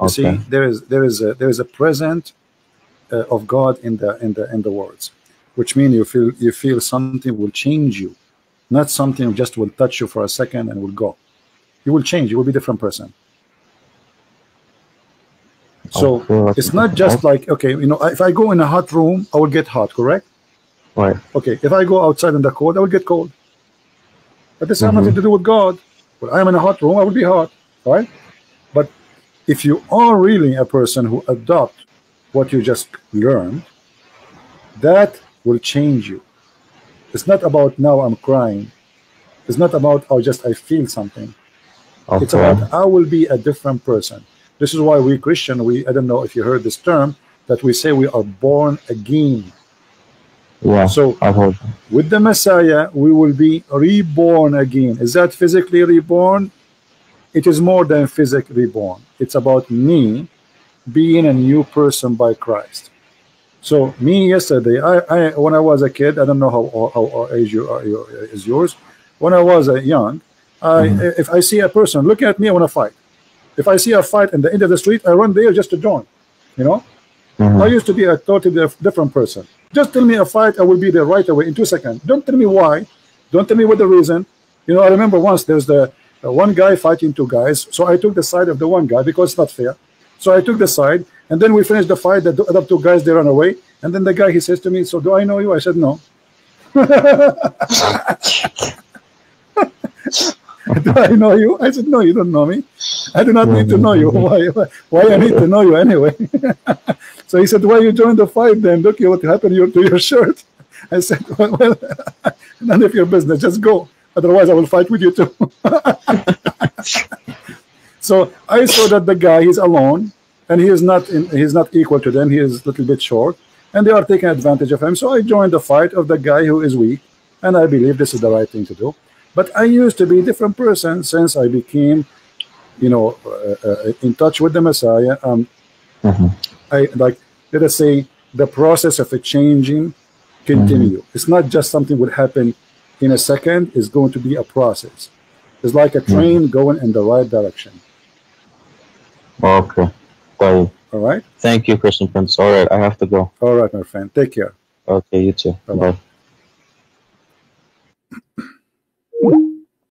You see, there is a present of God in the words, which means you feel something will change you, not something just will touch you for a second and will go. You will change. You will be a different person. So it's not just like, okay, you know, if I go in a hot room, I will get hot, correct? Right. Okay, if I go outside in the cold, I will get cold. But this has nothing to do with God. When I am in a hot room, I will be hot, right? But if you are really a person who adopt what you just learned, that will change you. It's not about now I'm crying. It's not about I feel something. It's Okay. about I will be a different person. This is why we Christian, I don't know if you heard this term, that we say we are born again. Yeah, So I've heard. with the Messiah, we will be reborn again. Is that physically reborn? It is more than physically reborn. It's about me being a new person by Christ. So me yesterday, I when I was a kid, I don't know how age you are, is yours. When I was young, Mhm. if I see a person looking at me, I want to fight. If I see a fight in the end of the street, I run there just to join. You know, I Mhm. used to be a totally different person. Just tell me a fight, I will be there right away in 2 seconds. Don't tell me why. Don't tell me what the reason. You know, I remember once there's the one guy fighting two guys, so I took the side of the one guy because it's not fair. So I took the side, and then we finished the fight. The other two guys they run away, and then the guy he says to me, "So do I know you?" I said, "No." Do I know you? I said, "No, you don't know me. I do not need to know you. Why I need to know you anyway?" So he said, "Why you joined the fight then? Look at what happened to your shirt." I said, "Well, none of your business. Just go. Otherwise, I will fight with you too." So I saw that the guy is alone, and he's not equal to them. He is a little bit short, and they are taking advantage of him. So I joined the fight of the guy who is weak, and I believe this is the right thing to do. But I used to be a different person since I became, in touch with the Messiah. Mhm. I like, let us say, the process of a changing Mhm. continue. It's not just something would happen in a second. It's going to be a process. It's like a Mhm. train going in the right direction. Okay. Sorry. All right. Thank you, Christian Prince. All right, I have to go. All right, my friend. Take care. Okay, you too. Bye bye. Bye.